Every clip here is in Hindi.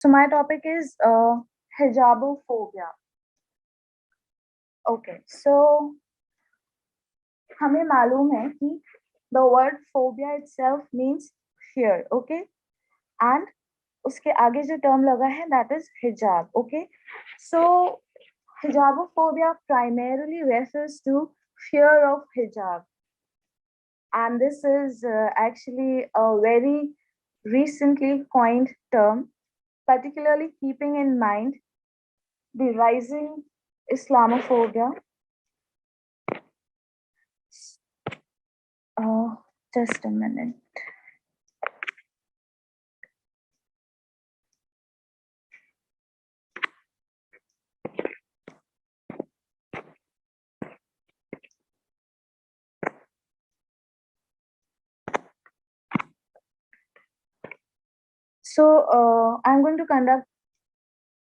So my topic is hijabophobia. Okay, so हमें मालूम है कि the word phobia itself means fear, okay, and उसके आगे जो term लगा है that is hijab, okay. So hijabophobia primarily refers to fear of hijab, and this is actually a very recently coined term, particularly keeping in mind the rising Islamophobia. Just a minute. So I'm going to conduct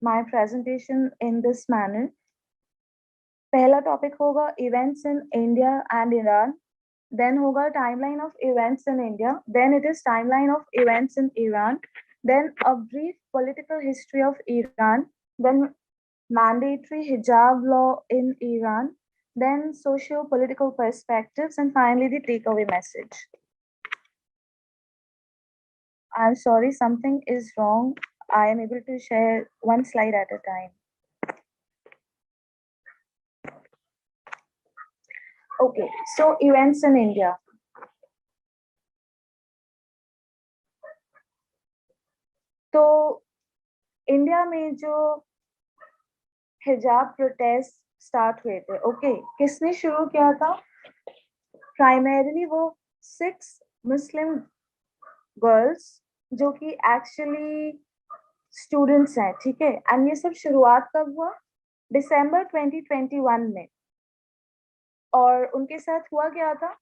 my presentation in this manner. पहला टॉपिक होगा events in India and Iran. Then होगा timeline of events in India. Then it is timeline of events in Iran. Then a brief political history of Iran. Then mandatory hijab law in Iran. Then socio-political perspectives, and finally the takeaway message. I'm sorry, something is wrong. I am able to share one slide at a time. Okay, so events in India. तो इंडिया में जो हिजाब प्रोटेस्ट स्टार्ट हुए थे, ओके, किसने शुरू किया था? प्राइमरीली वो 6 मुस्लिम गर्ल्स जो कि एक्चुअली स्टूडेंट्स हैं, ठीक है, एंड ये सब शुरुआत कब हुआ? दिसंबर 2021 में। और उनके साथ हुआ क्या था?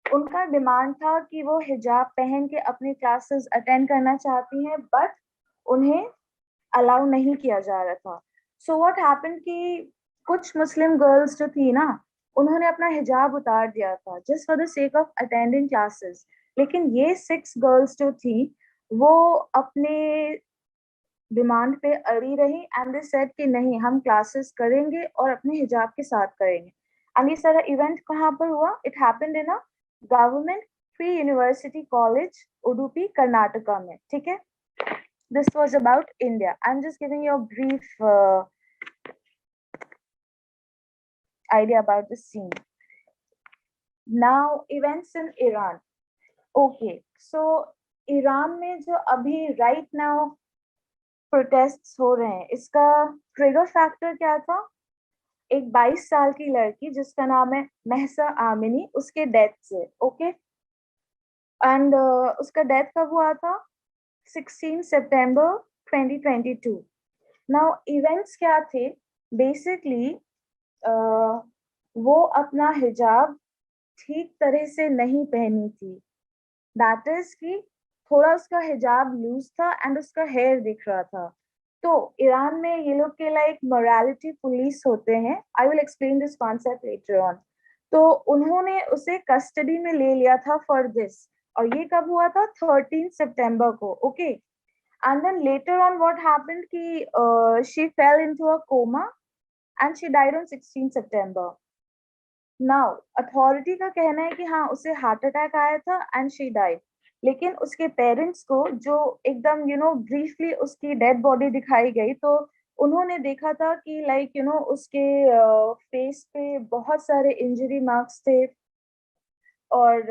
उनका डिमांड था कि वो हिजाब पहन के अपने क्लासेस अटेंड करना चाहती हैं, बट उन्हें अलाउ नहीं किया जा रहा था। सो व्हाट हैपेंड कि कुछ मुस्लिम गर्ल्स जो थी ना, उन्होंने अपना हिजाब उतार दिया था just for the sake of attending classes. लेकिन ये 6 गर्ल्स जो थी वो अपने डिमांड पे अड़ी रही एंड दे सेड कि नहीं, हम क्लासेस करेंगे और अपने हिजाब के साथ करेंगे। एंड ये सारा इवेंट कहाँ पर हुआ? It happened in a government free university college Udupi Karnataka में, ठीक है। This was about India. I'm just giving you a brief idea about the scene. Now, events in Iran. Okay, so Iran में जो अभी right now protests हो रहे हैं, इसका ट्रिगर फैक्टर क्या था? एक 22 साल की लड़की जिसका नाम है महसा आमिनी, उसके डेथ से, ओके। एंड उसका डेथ कब हुआ था? 16 सितंबर 2022। नाउ इवेंट्स क्या थे? बेसिकली वो अपना हिजाब ठीक तरह से नहीं पहनी थी। दैट इज कि थोड़ा उसका हिजाब लूज था एंड उसका हेयर दिख रहा था। तो ईरान में ये लोग के लाइक मोरालिटी पुलिस होते हैं। I will explain this concept later on. तो उन्होंने उसे कस्टडी में ले लिया था फॉर दिस, और ये कब हुआ था? 13 सितंबर को, okay. And then later on what happened कि she fell into a coma and she died on 16 September. Now authority का कहना है कि हाँ, उसे हार्ट अटैक आया था एंड शी डाइड। लेकिन उसके पेरेंट्स को जो एकदम ब्रीफली उसकी डेड बॉडी दिखाई गई, तो उन्होंने देखा था कि लाइक उसके फेस पे बहुत सारे इंजरी मार्क्स थे। और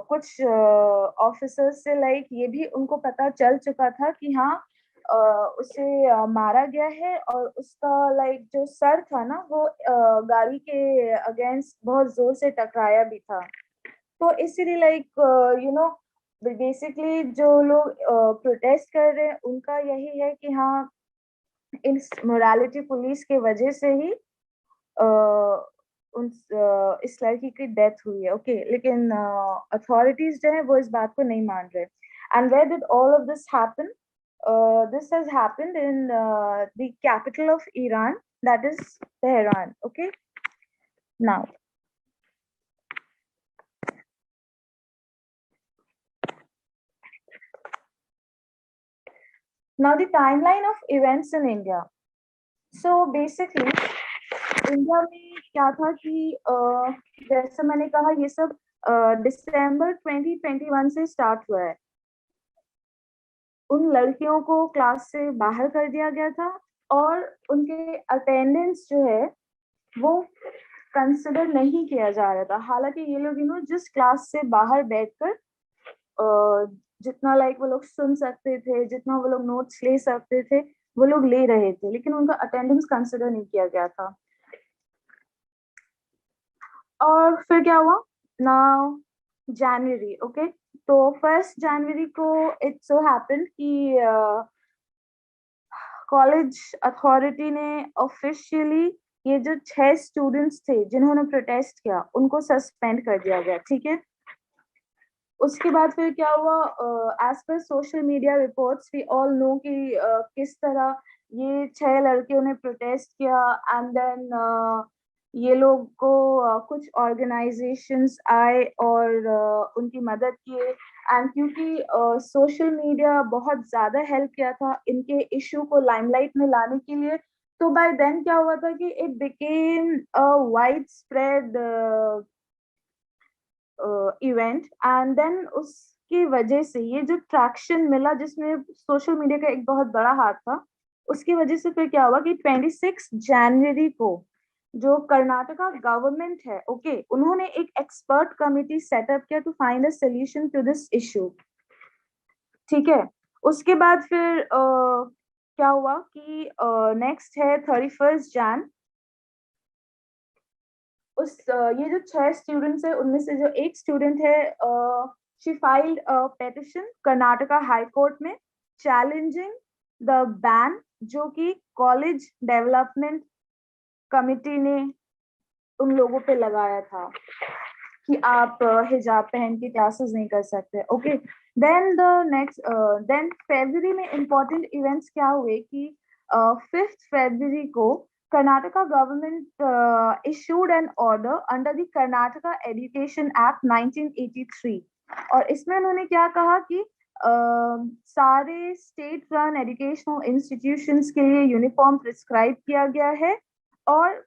कुछ ऑफिसर्स से लाइक ये भी उनको पता चल चुका था कि हाँ, उसे मारा गया है, और उसका लाइक जो सर था ना, वो गाड़ी के अगेंस्ट बहुत जोर से टकराया भी था। तो इसीलिए लाइक बेसिकली जो लोग प्रोटेस्ट कर रहे हैं उनका यही है कि हाँ, इस मोरालिटी पुलिस के वजह से ही इस लड़की की डेथ हुई है, ओके। लेकिन अथॉरिटीज जो है वो इस बात को नहीं मान रहे। And where did all of this happen? This has happened in the capital of Iran, that is Tehran, okay. Now Now the timeline of events in India. So basically India में क्या था कि जैसे मैंने कहा ये सब दिसंबर 2021 से स्टार्ट हुआ है। उन लड़कियों को क्लास से बाहर कर दिया गया था और उनके अटेंडेंस जो है वो कंसिडर नहीं किया जा रहा था। हालांकि ये लोग जिस क्लास से बाहर बैठकर जितना लाइक वो लोग सुन सकते थे, जितना वो लोग नोट्स ले सकते थे, वो लोग ले रहे थे, लेकिन उनका अटेंडेंस कंसिडर नहीं किया गया था। और फिर क्या हुआ नाउ जनवरी, ओके। तो 1 जनवरी को इट सो हैपेंड कि कॉलेज अथॉरिटी ने ऑफिशियली ये जो 6 स्टूडेंट्स थे जिन्होंने प्रोटेस्ट किया उनको सस्पेंड कर दिया गया, ठीक है। उसके बाद फिर क्या हुआ, as per social media reports we all know कि किस तरह ये 6 लड़कियों ने प्रोटेस्ट किया एंड देन ये लोग को कुछ ऑर्गेनाइजेशंस आए और उनकी मदद किए। एंड क्योंकि सोशल मीडिया बहुत ज्यादा हेल्प किया था इनके इशू को लाइमलाइट में लाने के लिए, तो बाय देन क्या हुआ था कि it became a wide spread event and then उसकी वजह से ये जो ट्रैक्शन मिला जिसमें सोशल मीडिया का एक बहुत बड़ा हाथ था, उसकी वजह से फिर क्या हुआ कि 26 जनवरी को जो कर्नाटका गवर्नमेंट है, ओके, उन्होंने एक एक्सपर्ट कमिटी सेटअप किया to find a solution to this issue, ठीक है। उसके बाद फिर क्या हुआ कि नेक्स्ट है 31 जैन। ये जो 6 स्टूडेंट्स है उनमें से जो एक स्टूडेंट है, she filed a petition Karnataka high court में चैलेंजिंग द बैन जो कि कॉलेज डेवलपमेंट कमिटी ने उन लोगों पे लगाया था कि आप हिजाब पहन के क्लासेस नहीं कर सकते, ओके। देन फरवरी में इम्पोर्टेंट इवेंट्स क्या हुए कि 5 फरवरी को Karnataka government issued N order under the Karnataka education act 1983। और इसमें उन्होंने क्या कहा कि सारे स्टेट रन एजुकेशनल इंस्टीट्यूशंस के लिए यूनिफॉर्म प्रिस्क्राइब किया गया है और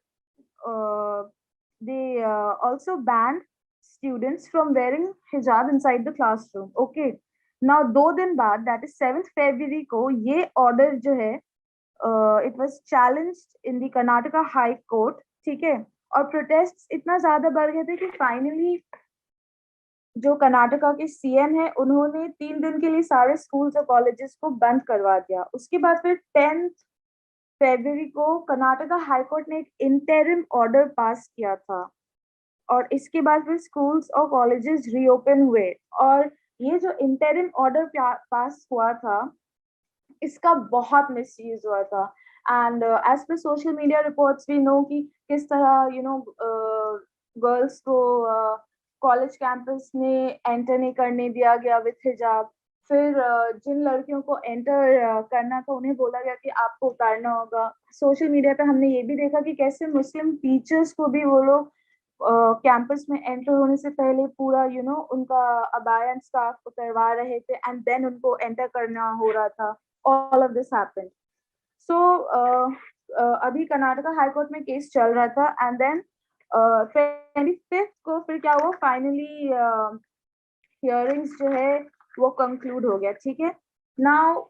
they also banned students from wearing hijab inside the classroom, okay। now 2 दिन बाद that is 7 फरवरी को ये ऑर्डर जो है it was challenged in the Karnataka high court, ठीक है। और प्रोटेस्ट इतना ज्यादा बढ़ गए थे कि फाइनली जो कर्नाटका के सीएम है उन्होंने 3 दिन के लिए सारे स्कूल्स और कॉलेजेस को बंद करवा दिया। उसके बाद फिर 10 फरवरी को कर्नाटका हाईकोर्ट ने एक इंटरिम ऑर्डर पास किया था और इसके बाद फिर स्कूल्स और कॉलेजेस रीओपन हुए। और ये जो इंटरिम ऑर्डर पास हुआ था इसका बहुत मिसयूज हुआ था। And as per social media reports we know कि किस तरह गर्ल्स को कॉलेज कैंपस में एंटर नहीं करने दिया गया विथ हिजाब। फिर जिन लड़कियों को एंटर करना था उन्हें बोला गया कि आपको उतारना होगा। सोशल मीडिया पे हमने ये भी देखा कि कैसे मुस्लिम टीचर्स को भी वो लोग कैंपस में एंटर होने से पहले पूरा उनका अबाया एंड स्कार्फ उतरवा रहे थे एंड देन उनको एंटर करना हो रहा था। All of this happened. So अभी कर्नाटका हाई कोर्ट में केस चल रहा था एंड देन 25 को फिर क्या हुआ, फाइनली हियरिंग्स जो है वो कंक्लूड हो गया, ठीक है। नाउ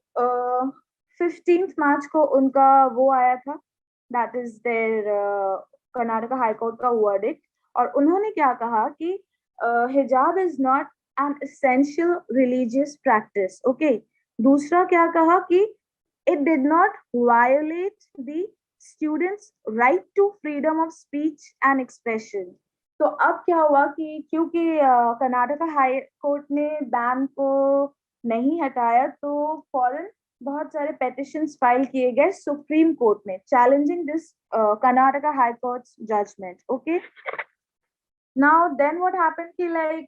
15 मार्च को उनका वो आया था, that is their Karnataka high court का वर्डिक्ट। और उन्होंने क्या कहा कि हिजाब is not an essential religious practice, okay. दूसरा क्या कहा कि it did not violate the students' right to freedom of speech and expression। तो अब क्या हुआ कि क्योंकि कर्नाटका हाई कोर्ट ने बैन को नहीं हटाया तो फॉरन बहुत सारे पेटिशंस फाइल किए गए सुप्रीम कोर्ट में challenging this Karnataka high court's judgement, okay. Now then what happened कि like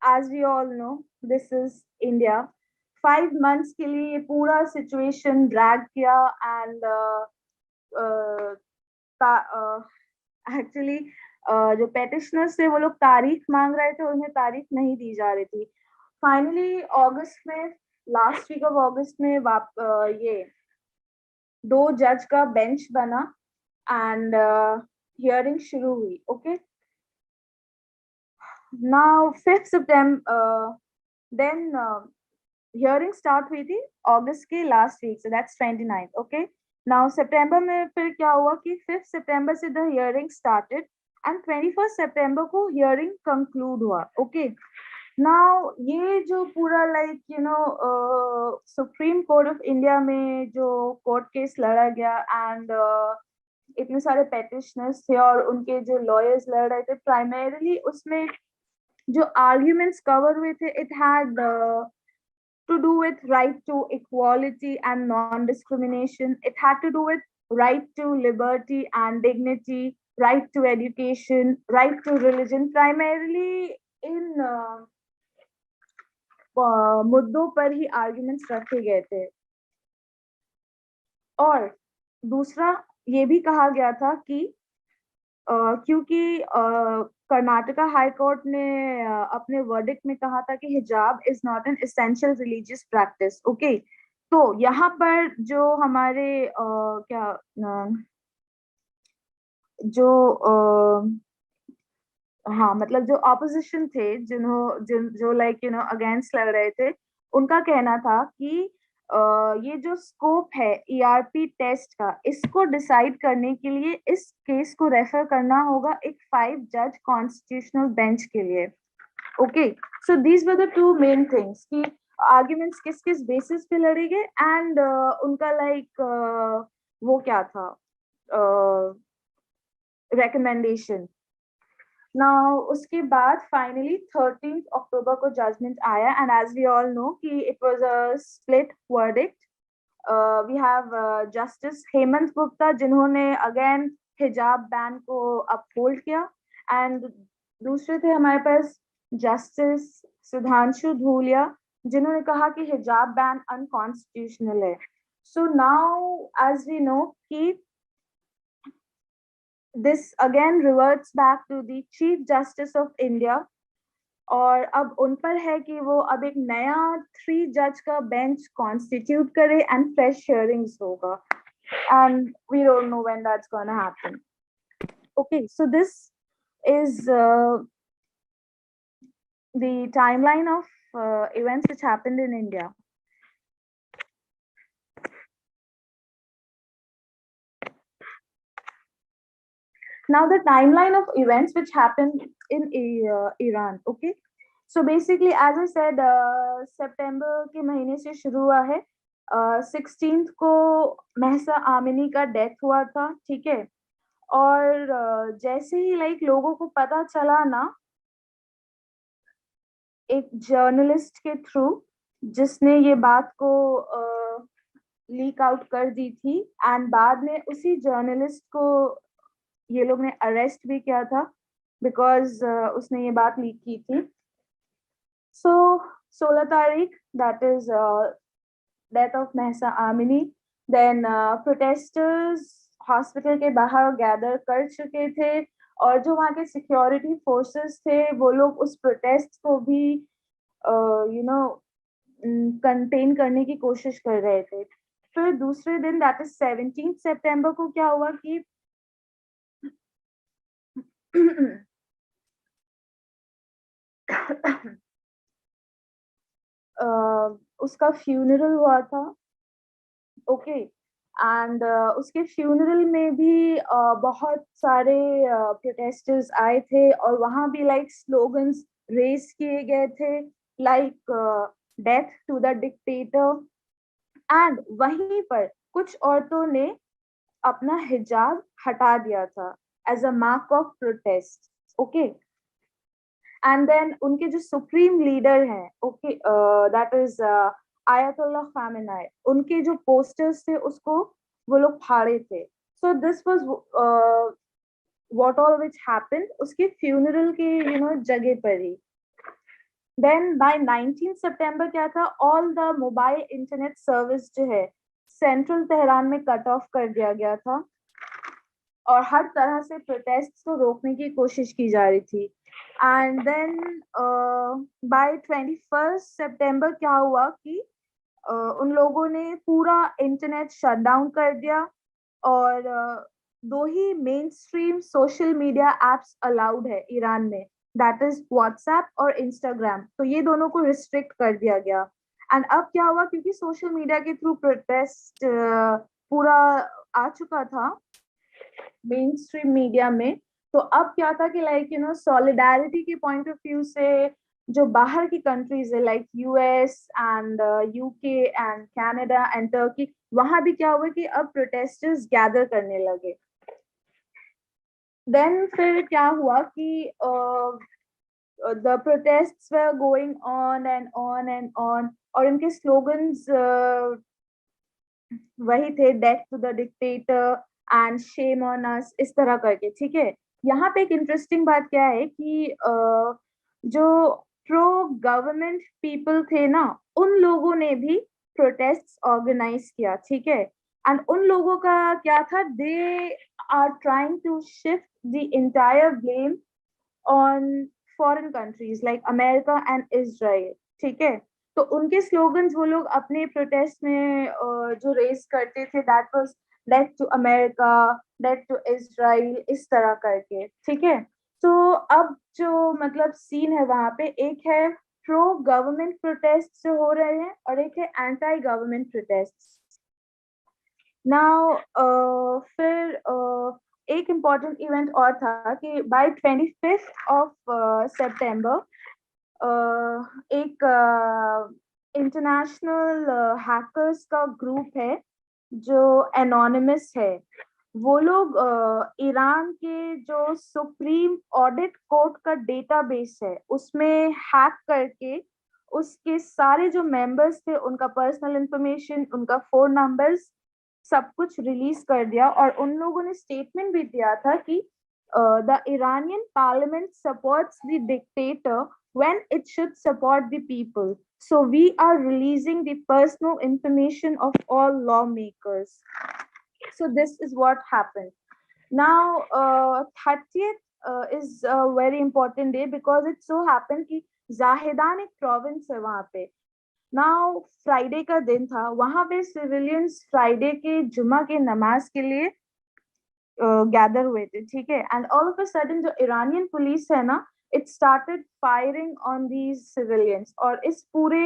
as we all know this is India, 5 months के लिए ये पूरा सिचुएशन ड्रैग किया एंड एक्चुअली जो पेटिशनर्स थे वो लोग तारीख मांग रहे थे, उन्हें तारीख नहीं दी जा रही थी। फाइनली अगस्त में लास्ट वीक ऑफ अगस्त में ये 2 जज का बेंच बना एंड हियरिंग शुरू हुई. ओके, नाउ 5 सितंबर देन हियरिंग स्टार्ट हुई थी अगस्त के last week, so that's 29. Okay, now सितंबर में फिर क्या हुआ कि 5 सितंबर से द हियरिंग स्टार्टेड एंड 21 सितंबर को हियरिंग कंक्लूड हुआ. ओके, नाउ ये जो पूरा like supreme court of India में जो कोर्ट केस लड़ा गया एंड इतने सारे पेटिशनर्स थे और उनके जो लॉयर्स लड़ रहे थे, प्राइमरीली उसमें जो आर्ग्यूमेंट्स कवर हुए थे, it had to do with right to equality and non-discrimination. It had to do with right to liberty and dignity, right to education, right to religion. Primarily in मुद्दों पर ही आर्ग्यूमेंट्स रखे गए थे. और दूसरा ये भी कहा गया था कि क्योंकि कर्नाटका हाई कोर्ट ने अपने वर्डिक्ट में कहा था कि हिजाब is not an essential religious practice. Okay, तो यहाँ पर जो हमारे जो हाँ मतलब जो ऑपोजिशन थे, जो लाइक अगेंस्ट लग रहे थे, उनका कहना था कि ये जो स्कोप है ईआरपी टेस्ट का, इसको डिसाइड करने के लिए इस केस को रेफर करना होगा एक 5 जज कॉन्स्टिट्यूशनल बेंच के लिए. Okay, so these were the 2 main things कि आर्ग्यूमेंट्स किस किस बेसिस पे लड़े गए एंड उनका लाइक वो क्या था रिकमेंडेशन. नाउ उसके बाद फाइनली 13 अक्टूबर को जजमेंट आया and as we all know कि it was a split verdict. We have justice Hemant Gupta जिन्होंने अगेन हिजाब बैन को अपहोल्ड किया एंड दूसरे थे हमारे पास जस्टिस सुधांशु धूलिया जिन्होंने कहा कि हिजाब बैन अनकॉन्स्टिट्यूशनल है. So now as we know कि this again reverts back to the Chief Justice of India और अब उन पर है कि वो अब एक नया 3 जज का बेंच कॉन्स्टिट्यूट करे एंड फ्रेश हियरिंग्स होगा and we don't know when that's gonna happen. Okay, so this is the timeline of events which happened in India. Now the timeline of events which happened in Iran. Okay, so basically as I said, September के महीने से शुरू हुआ है. 16th को महसा आमिनी का डेथ हुआ था. ठीक है, और जैसे ही लाइक लोगों को पता चला ना, एक जर्नलिस्ट के थ्रू जिसने ये बात को लीक आउट कर दी थी एंड बाद में उसी जर्नलिस्ट को ये लोग ने अरेस्ट भी किया था बिकॉज उसने ये बात लीक की थी. सो 16 तारीख that is death of Mahsa Amini. Then protesters hospital के बाहर गैदर कर चुके थे और जो वहाँ के सिक्योरिटी फोर्सेस थे वो लोग उस प्रोटेस्ट को भी कंटेन करने की कोशिश कर रहे थे. फिर दूसरे दिन दैट इज 17 सितंबर को क्या हुआ कि उसका फ्यूनरल हुआ था. ओके, एंड उसके फ्यूनरल में भी बहुत सारे प्रोटेस्टर्स आए थे और वहां भी लाइक स्लोगन्स रेज किए गए थे like death to the dictator. And वहीं पर कुछ औरतों ने अपना हिजाब हटा दिया था as a mark of protest. Okay, and then उनके जो सुप्रीम लीडर हैं, okay, that is Ayatollah Khamenei, उनके जो पोस्टर्स थे उसको वो लोग फाड़े थे. So this was what all which happened उसके फ्यूनरल के जगह पर ही. देन बाय 19 सितंबर क्या था, all the mobile internet service जो है सेंट्रल तेहरान में कट ऑफ कर दिया गया था और हर तरह से प्रोटेस्ट को रोकने की कोशिश की जा रही थी. एंड देन बाय 21 सितंबर क्या हुआ कि उन लोगों ने पूरा इंटरनेट शट डाउन कर दिया और दो ही mainstream social media apps allowed है ईरान में, दैट इज व्हाट्सएप और इंस्टाग्राम। तो ये दोनों को रिस्ट्रिक्ट कर दिया गया। एंड अब क्या हुआ, क्योंकि सोशल मीडिया के थ्रू प्रोटेस्ट पूरा आ चुका था मेन स्ट्रीम मीडिया में, तो अब क्या था कि लाइक सॉलिडारिटी के पॉइंट ऑफ व्यू से जो बाहर की कंट्रीज है like US and UK and Canada and Turkey, वहां भी क्या हुआ कि अब प्रोटेस्टर्स गैदर करने लगे। देन फिर क्या हुआ कि the protests were going on and on and on, और इनके स्लोगन्स वही थे, death to the dictator and shame on us, इस तरह करके। ठीक है, यहाँ पे एक इंटरेस्टिंग बात क्या है कि जो प्रो गवर्नमेंट पीपल थे ना, उन लोगों ने भी प्रोटेस्ट ऑर्गेनाइज किया। ठीक है, एंड उन लोगों का क्या था, they are trying to shift the entire blame on foreign countries like America and Israel. ठीक है, तो उनके स्लोगन्स वो लोग अपने प्रोटेस्ट में जो रेस करते थे, that was death to America, death to Israel, इस तरह करके। ठीक है, तो अब जो मतलब सीन है वहां पे, एक है प्रो गवर्नमेंट प्रोटेस्ट जो हो रहे हैं और एक है एंटी गवर्नमेंट प्रोटेस्ट। नाउ फिर एक इम्पॉर्टेंट इवेंट और था कि बाय 25th ऑफ सितंबर एक इंटरनेशनल हैकर्स का ग्रुप है जो एनोनिमस है। वो लोग ईरान के जो सुप्रीम ऑडिट कोर्ट का डेटाबेस है उसमें हैक करके उसके सारे जो मेंबर्स थे, उनका पर्सनल इंफॉर्मेशन, उनका फोन नंबर्स, सब कुछ रिलीज कर दिया। और उन लोगों ने स्टेटमेंट भी दिया था कि the Iranian parliament supports the dictator when it should support the people. So we are releasing the personal information of all lawmakers. So this is what happened. Now, 30th is a very important day because it so happened कि जाहिदान एक प्रोविंस है वहां पे। नाउ फ्राइडे का दिन था, वहां पे सिविलियंस फ्राइडे के जुमा के नमाज के लिए गैदर हुए थे। ठीक है, and all of a sudden जो ईरानियन पुलिस है ना, it started firing on these civilians, और इस पूरे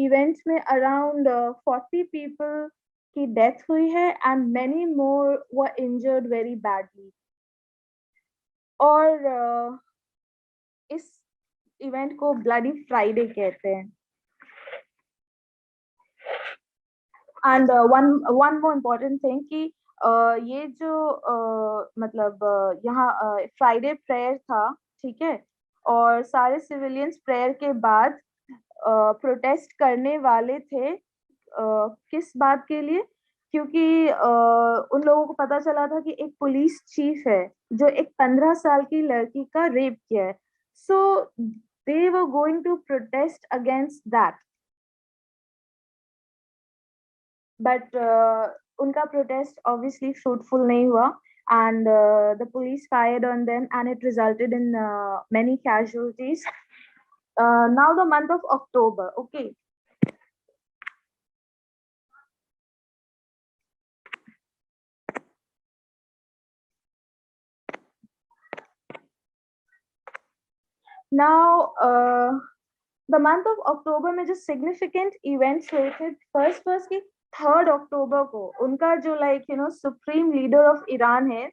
इवेंट में अराउंड 40 पीपल की डेथ हुई है and many more were injured very badly. और इस इवेंट को ब्लडी फ्राइडे कहते हैं। And one more important thing कि ये जो मतलब यहाँ फ्राइडे प्रेयर था। ठीक है, और सारे सिविलियंस प्रेयर के बाद प्रोटेस्ट करने वाले थे किस बात के लिए, क्योंकि उन लोगों को पता चला था कि एक पुलिस चीफ है जो एक 15 साल की लड़की का रेप किया है। So they were going to protest against that, but उनका प्रोटेस्ट ऑब्वियसली फ्रूटफुल नहीं हुआ and the police fired on them and it resulted in many casualties. Now the month of October, okay. Now the month of October में जो significant events हुए थे, first की 3rd October को उनका जो सुप्रीम लीडर ऑफ ईरान है,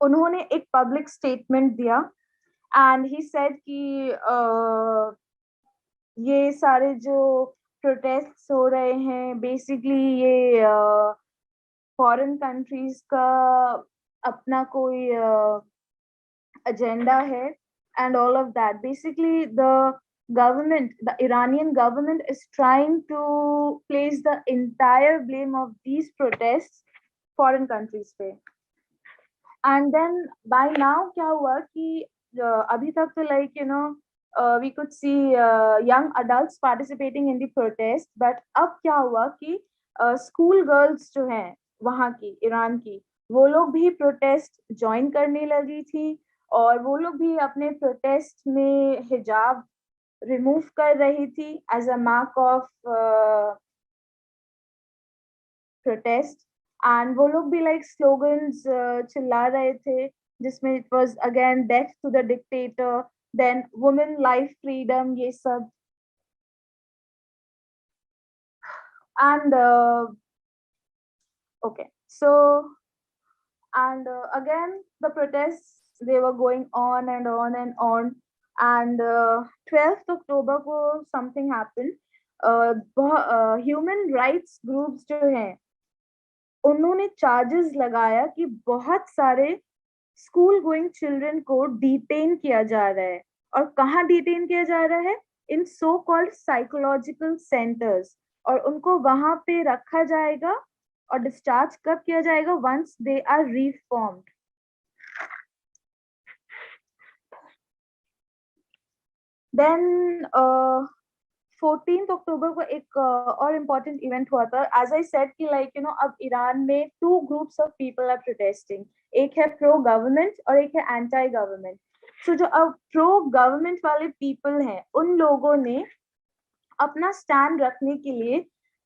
उन्होंने एक पब्लिक स्टेटमेंट दिया एंड ही सेड कि ये सारे जो प्रोटेस्ट हो रहे हैं बेसिकली ये फॉरेन कंट्रीज का अपना कोई एजेंडा है and all of that. Basically, the Iranian government is trying to place the entire blame of these protests foreign countries पे. And then by now क्या हुआ कि अभी तक तो we could see young adults participating in the protest, but अब क्या हुआ कि स्कूल गर्ल्स जो हैं वहाँ की ईरान की, वो लोग भी प्रोटेस्ट ज्वाइन करने लगी थी और वो लोग भी अपने प्रोटेस्ट में हिजाब रिमूव कर रही थी as a mark of protest, and वो लोग भी लाइक स्लोगन्स चिल्ला रहे थे, जिसमें it was again death to the dictator, then women life freedom, ये सब. And okay, so and again the protests, they were going on and on and on, and 12th October को something happened. Human rights groups जो हैं उन्होंने चार्जेस लगाया कि बहुत सारे स्कूल गोइंग चिल्ड्रन को डिटेन किया जा रहा है. और कहाँ डिटेन किया जा रहा है? इन सो कॉल्ड साइकोलॉजिकल सेंटर्स. और उनको वहां पे रखा जाएगा और डिस्चार्ज कब किया जाएगा? Once they are reformed. Then 14th अक्टूबर को एक और इम्पोर्टेंट इवेंट हुआ था. एज आई सेड कि लाइक यू नो अब ईरान में two groups of people are protesting. एक है प्रो गवर्नमेंट और एक है एंटी गवर्नमेंट. सो जो अब प्रो गवर्नमेंट वाले पीपल हैं उन लोगों ने अपना स्टैंड रखने के लिए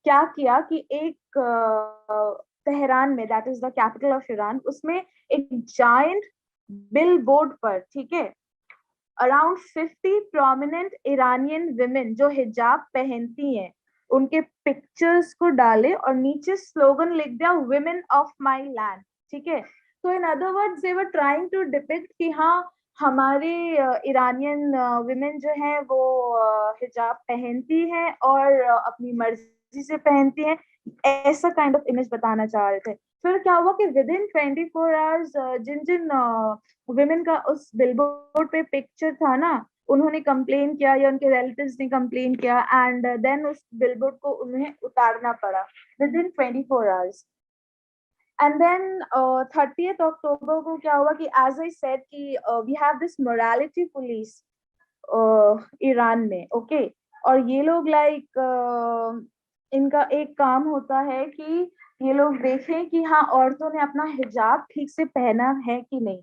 क्या किया कि एक तेहरान में, that is the capital of Iran, उसमें एक जायंट बिल बोर्ड पर, ठीक है, अराउंड 50 प्रोमिनेंट इरानियन विमेन जो हिजाब पहनती हैं उनके पिक्चर्स को डाले और नीचे स्लोगन लिख दिया, विमेन ऑफ माय लैंड. ठीक है, तो in other words they were trying to depict कि हाँ हमारे ईरानियन विमेन जो है वो हिजाब पहनती हैं और अपनी मर्जी से पहनती हैं, ऐसा काइंड ऑफ इमेज बताना चाह रहे थे. फिर क्या हुआ कि विद इन 24 आवर्स जिन जिन विमेन का उस बिलबोर्ड पे पिक्चर था ना, उन्होंने कंप्लेन किया या उनके रिलेटिव्स ने कंप्लेन किया, एंड देन उस बिलबोर्ड को उन्हें उतारना पड़ा within 24 hours. And then 30th अक्टूबर को क्या हुआ कि एज आई सेड कि we have this morality police Iran में. ओके, और ये लोग लाइक इनका एक काम होता है कि ये लोग देखें कि हाँ औरतों ने अपना हिजाब ठीक से पहना है कि नहीं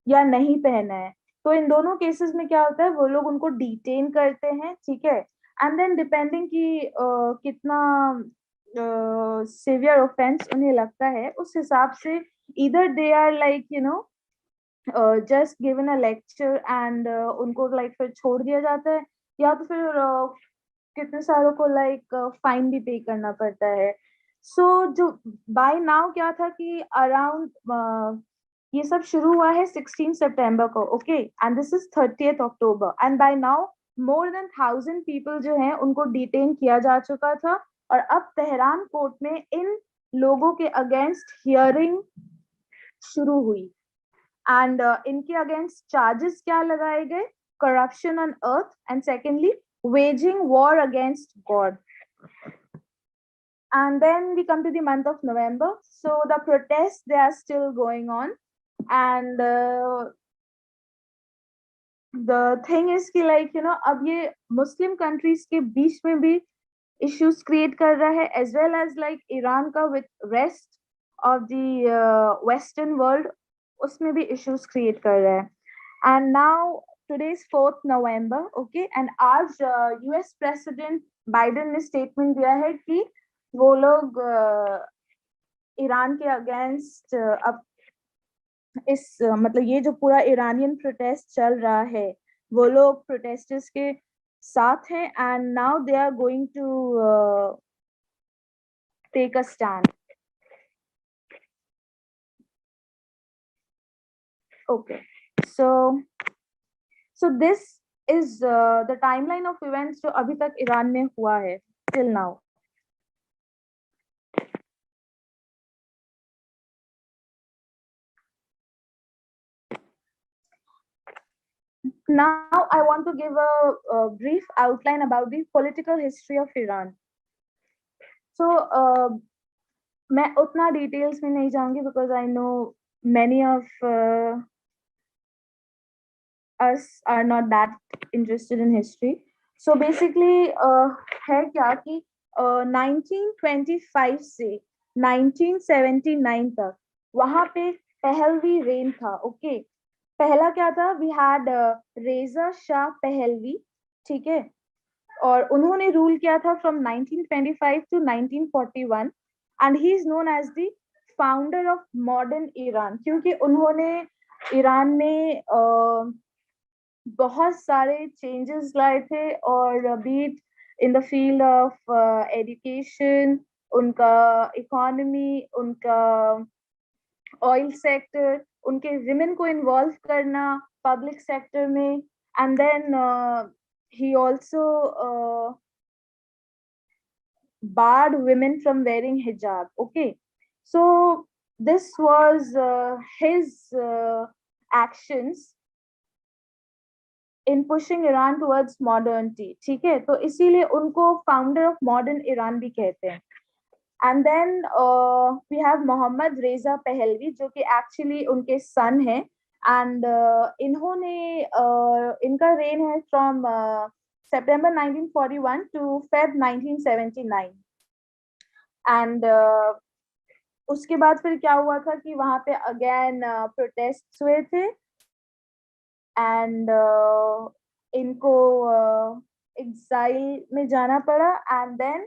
या नहीं पहना है. तो इन दोनों केसेस में क्या होता है, वो लोग उनको डिटेन करते हैं. ठीक है, एंड देन डिपेंडिंग कि कितना सिवियर ऑफेंस उन्हें लगता है उस हिसाब से इधर they are like you know just given a lecture and उनको लाइक फिर छोड़ दिया जाता है, या तो फिर कितने सारों को लाइक फाइन भी पे करना पड़ता है. सो जो बाय नाउ क्या था कि अराउंड ये सब शुरू हुआ है 16 सितंबर को. Okay, and this is 30th October, and by now more than 1000 people जो हैं उनको डिटेन किया जा चुका था. और अब तेहरान कोर्ट में इन लोगों के अगेंस्ट हियरिंग शुरू हुई, एंड इनके अगेंस्ट चार्जेस क्या लगाए गए? Corruption on earth, and secondly waging war against God. And then we come to the month of November. So the protests, they are still going on, and the thing is कि like you know अब ये मुस्लिम कंट्रीज के बीच में भी issues create कर रहा है, as well as like Iran का with rest of the western world, उसमें भी issues create कर रहा है. And now today is 4th November, okay, and आज US प्रेसिडेंट बाइडेन ने स्टेटमेंट दिया है कि वो लोग ईरान के अगेंस्ट अब इस मतलब ये जो पूरा ईरानियन प्रोटेस्ट चल रहा है वो लोग प्रोटेस्टर्स के साथ हैं, and now they are going to take a stand. Okay, so this is the timeline of events जो अभी तक ईरान में हुआ है till now. Now I want to give a brief outline about the political history of Iran. So मैं उतना डिटेल्स में नहीं जाऊंगी because I know many of us are not that interested in history. So basically है क्या कि 1925 से 1979 तक वहां पे पहलवी रेन था. ओके, पहला क्या था? वी हैड रेजा शाह पहलवी, ठीक है, और उन्होंने रूल किया था from 1925 to 1941 and he is known as the founder of modern Iran, क्योंकि उन्होंने ईरान में बहुत सारे चेंजेस लाए थे, और be it in the field of education, उनका इकोनॉमी, उनका ऑयल सेक्टर, उनके विमेन को इन्वॉल्व करना पब्लिक सेक्टर में, and then he also barred women from wearing hijab. Okay, so this was his actions in pushing Iran towards modernity. ठीक है, तो इसीलिए उनको फाउंडर ऑफ मॉडर्न ईरान भी कहते हैं. And then we have Mohammad Reza Pahlavi, जो कि एक्चुअली उनके सन है, एंड इन्होंने इनका रेन है from September 1941 to Feb 1979. And उसके बाद फिर क्या हुआ था कि वहां पे अगेन प्रोटेस्ट हुए थे, एंड इनको एग्जाइल में जाना पड़ा. एंड देन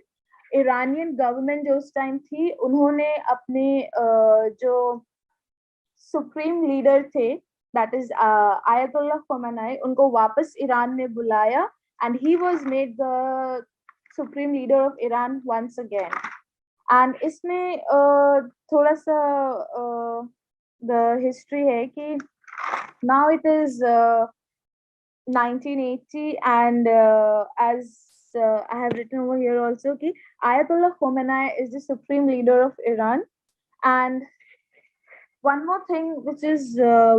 ईरानियन गवर्नमेंट जो उस टाइम थी, उन्होंने अपने जो सुप्रीम लीडर थे, दैट इज आयतुल्लाह खोमेनी, उनको वापस ईरान में बुलाया, and he was made the supreme leader of Iran once again. And इसमें थोड़ा सा द हिस्ट्री है कि now it is 1980, and as I have written over here also, कि Ayatollah Khomeini is the supreme leader of Iran. And one more thing which is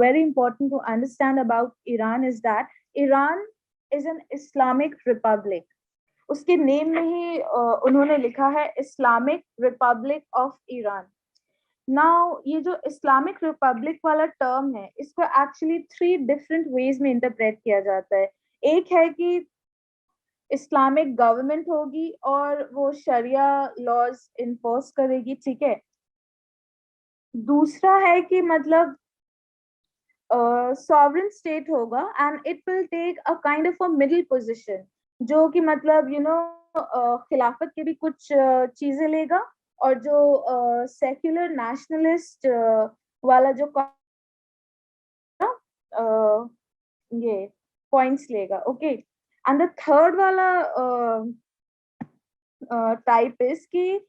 very important to understand about Iran is that Iran is an Islamic republic. उसके नेम में ही उन्होंने लिखा है Islamic Republic of Iran. Now ये जो इस्लामिक रिपब्लिक वाला टर्म है, इसको एक्चुअली 3 डिफरेंट वेज में इंटरप्रेट किया जाता है. एक है कि इस्लामिक गवर्नमेंट होगी और वो शरिया लॉज इन्फोर्स करेगी, ठीक है. दूसरा है कि मतलब सॉवरेन स्टेट होगा, and it will take a kind of a middle position, जो कि मतलब यू नो खिलाफत के भी कुछ चीजें लेगा, और जो सेक्युलर नेशनलिस्ट वाला जो ये पॉइंट्स लेगा. ओके, एंड द थर्ड वाला टाइप इज कि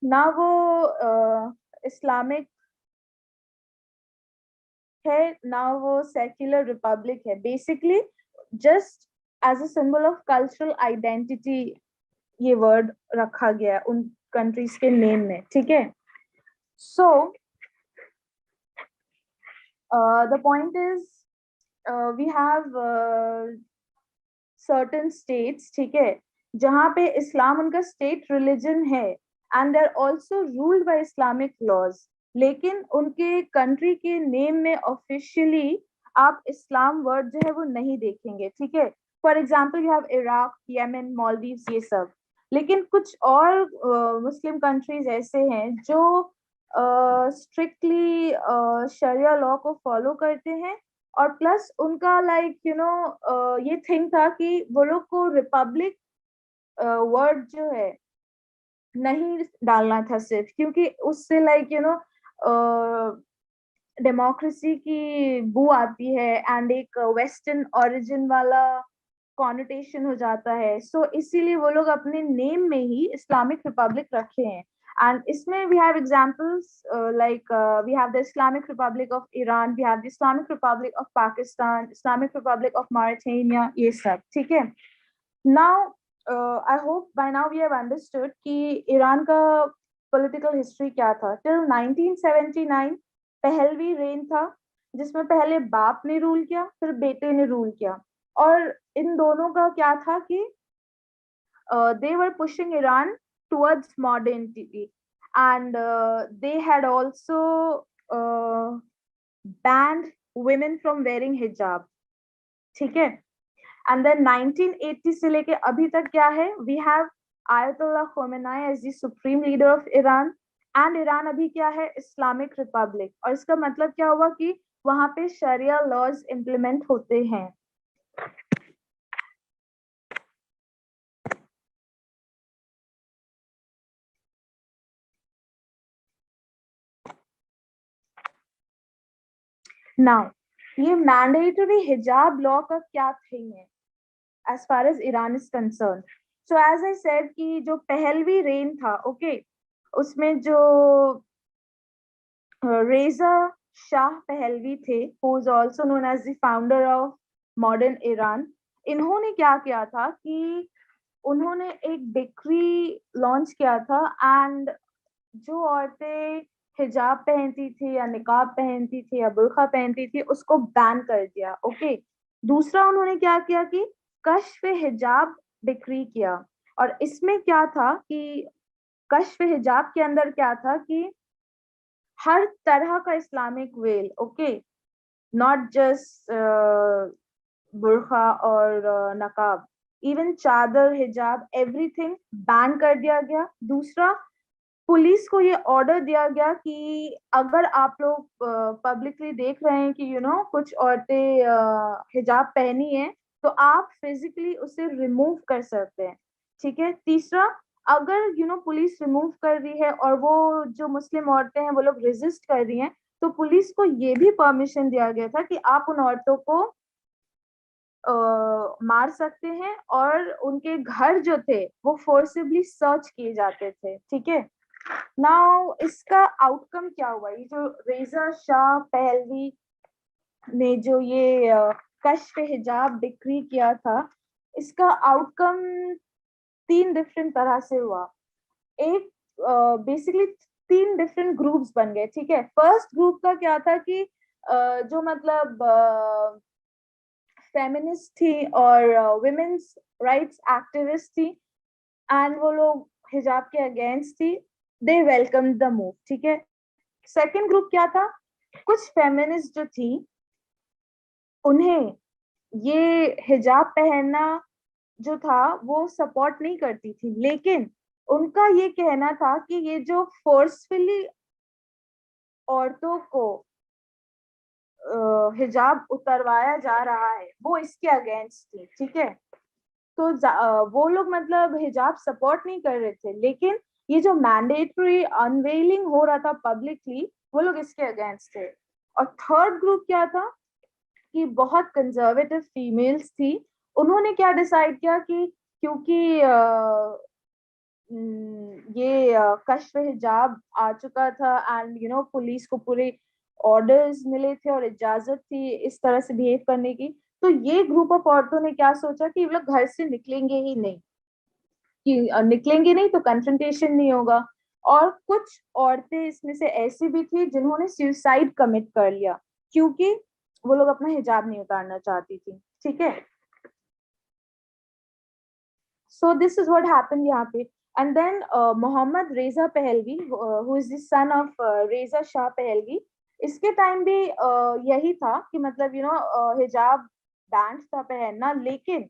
ना वो इस्लामिक है ना वो सेक्युलर रिपब्लिक है. Basically just as a symbol of cultural identity ये वर्ड रखा गया उन कंट्रीज के नेम में, ठीक है. So the point is we have certain states, ठीक है, जहाँ पे इस्लाम उनका स्टेट रिलीजन है, and they are also ruled by Islamic laws, लेकिन उनके कंट्री के नेम में ऑफिशियली आप इस्लाम वर्ड जो है वो नहीं देखेंगे, ठीक है. For example you have Iraq, Yemen, Maldives, ये सब. लेकिन कुछ और मुस्लिम कंट्रीज ऐसे हैं जो स्ट्रिक्टली शरिया लॉ को फॉलो करते हैं, और प्लस उनका लाइक यू नो ये थिंग था कि वो लोग को रिपब्लिक वर्ड जो है नहीं डालना था सिर्फ, क्योंकि उससे लाइक यू नो डेमोक्रेसी की बू आती है, एंड एक वेस्टर्न ओरिजिन वाला कॉनोटेशन हो जाता है. सो इसीलिए वो लोग अपने नेम में ही इस्लामिक रिपब्लिक रखे हैं. And इसमें we have examples like we have the Islamic Republic of Iran, we have the Islamic Republic of Pakistan, Islamic Republic of Mauritania, ये सब, ठीक है. Now I hope by now we have understood कि ईरान का political history क्या था. Till 1979 पहलवी रेन था, जिसमें पहले बाप ने रूल किया, फिर बेटे ने रूल किया, और इन दोनों का क्या था कि they were pushing Iran towards modernity, and they had also banned women from wearing hijab, ठीक है. and then 1980 से लेके अभी तक क्या है, we have Ayatollah Khomeini as the supreme leader of Iran, and Iran अभी क्या है, Islamic Republic. और इसका मतलब क्या हुआ कि वहां पे शरिया लॉज इम्प्लीमेंट होते हैं. नाउ ये मैंडेटरी हिजाब लॉ का क्या थिंग है as far as Iran is concerned? So as I said कि जो पहलवी रेन था, ओके, उसमें जो रेजा शाह पहलवी थे, who is also known as the founder of modern Iran, इन्होंने क्या किया था कि उन्होंने एक डिक्री लॉन्च किया था, एंड जो औरतें हिजाब पहनती थी या निकाब पहनती थी या बुर्का पहनती थी उसको बैन कर दिया, ओके। दूसरा उन्होंने क्या किया कि कश्फ हिजाब डिक्री किया, और इसमें क्या था कि कश्फ हिजाब के अंदर क्या था कि हर तरह का Islamic well, okay, not just बुर्का और नकाब, इवन चादर, हिजाब, एवरीथिंग बैन कर दिया गया। दूसरा, पुलिस को ये ऑर्डर दिया गया कि अगर आप लोग पब्लिकली देख रहे हैं कि कुछ औरतें हिजाब पहनी है, तो आप फिजिकली उसे रिमूव कर सकते हैं, ठीक है। तीसरा, अगर पुलिस रिमूव कर रही है और वो जो मुस्लिम औरतें हैं वो लोग रेजिस्ट कर रही हैं, तो पुलिस को ये भी परमिशन दिया गया था कि आप उन औरतों को मार सकते हैं, और उनके घर जो थे वो फोर्सिबली सर्च किए जाते थे, ठीक है। नाउ इसका आउटकम क्या हुआ? ये जो रेजा शाह पहलवी ने जो ये कश्फ हिजाब डिक्री किया था, इसका आउटकम तीन डिफरेंट तरह से हुआ। एक, बेसिकली तीन डिफरेंट ग्रुप्स बन गए, ठीक है। फर्स्ट ग्रुप का क्या था कि जो मतलब फेमिनिस्ट थी और वुमेन्स राइट्स एक्टिविस्ट थी, एंड वो लोग हिजाब के अगेंस्ट थी, दे वेलकम द मूव, ठीक है। सेकंड ग्रुप क्या था? कुछ फेमिनिस्ट जो थी, उन्हें ये हिजाब पहनना जो था वो सपोर्ट नहीं करती थी, लेकिन उनका ये कहना था कि ये जो फोर्सफुली औरतों को हिजाब उतरवाया जा रहा है वो इसके अगेंस्ट थी, ठीक है। तो वो लोग मतलब हिजाब सपोर्ट नहीं कर रहे थे, लेकिन ये जो मैंडेटरी अनवेलिंग हो रहा था पब्लिकली, वो लोग इसके अगेंस्ट थे। और थर्ड ग्रुप क्या था कि बहुत कंजर्वेटिव फीमेल्स थी, उन्होंने क्या डिसाइड किया कि क्योंकि ये कश्फ हिजाब आ चुका था, एंड पुलिस को पूरे ऑर्डर्स मिले थे और इजाजत थी इस तरह से बिहेव करने की, तो ये ग्रुप ऑफ औरतों ने क्या सोचा कि ये लोग घर से निकलेंगे ही नहीं, कि निकलेंगे नहीं तो कन्फ्रंटेशन नहीं होगा। और कुछ औरतें इसमें से ऐसी भी थी जिन्होंने सुसाइड कमिट कर लिया, क्योंकि वो लोग अपना हिजाब नहीं उतारना चाहती थी, ठीक है। So this is what happened यहाँ पे। And then Mohammad Reza Pahlavi, who is the son of Reza Shah Pahlavi, इसके टाइम भी यही था कि मतलब हिजाब बैंड था पहनना, लेकिन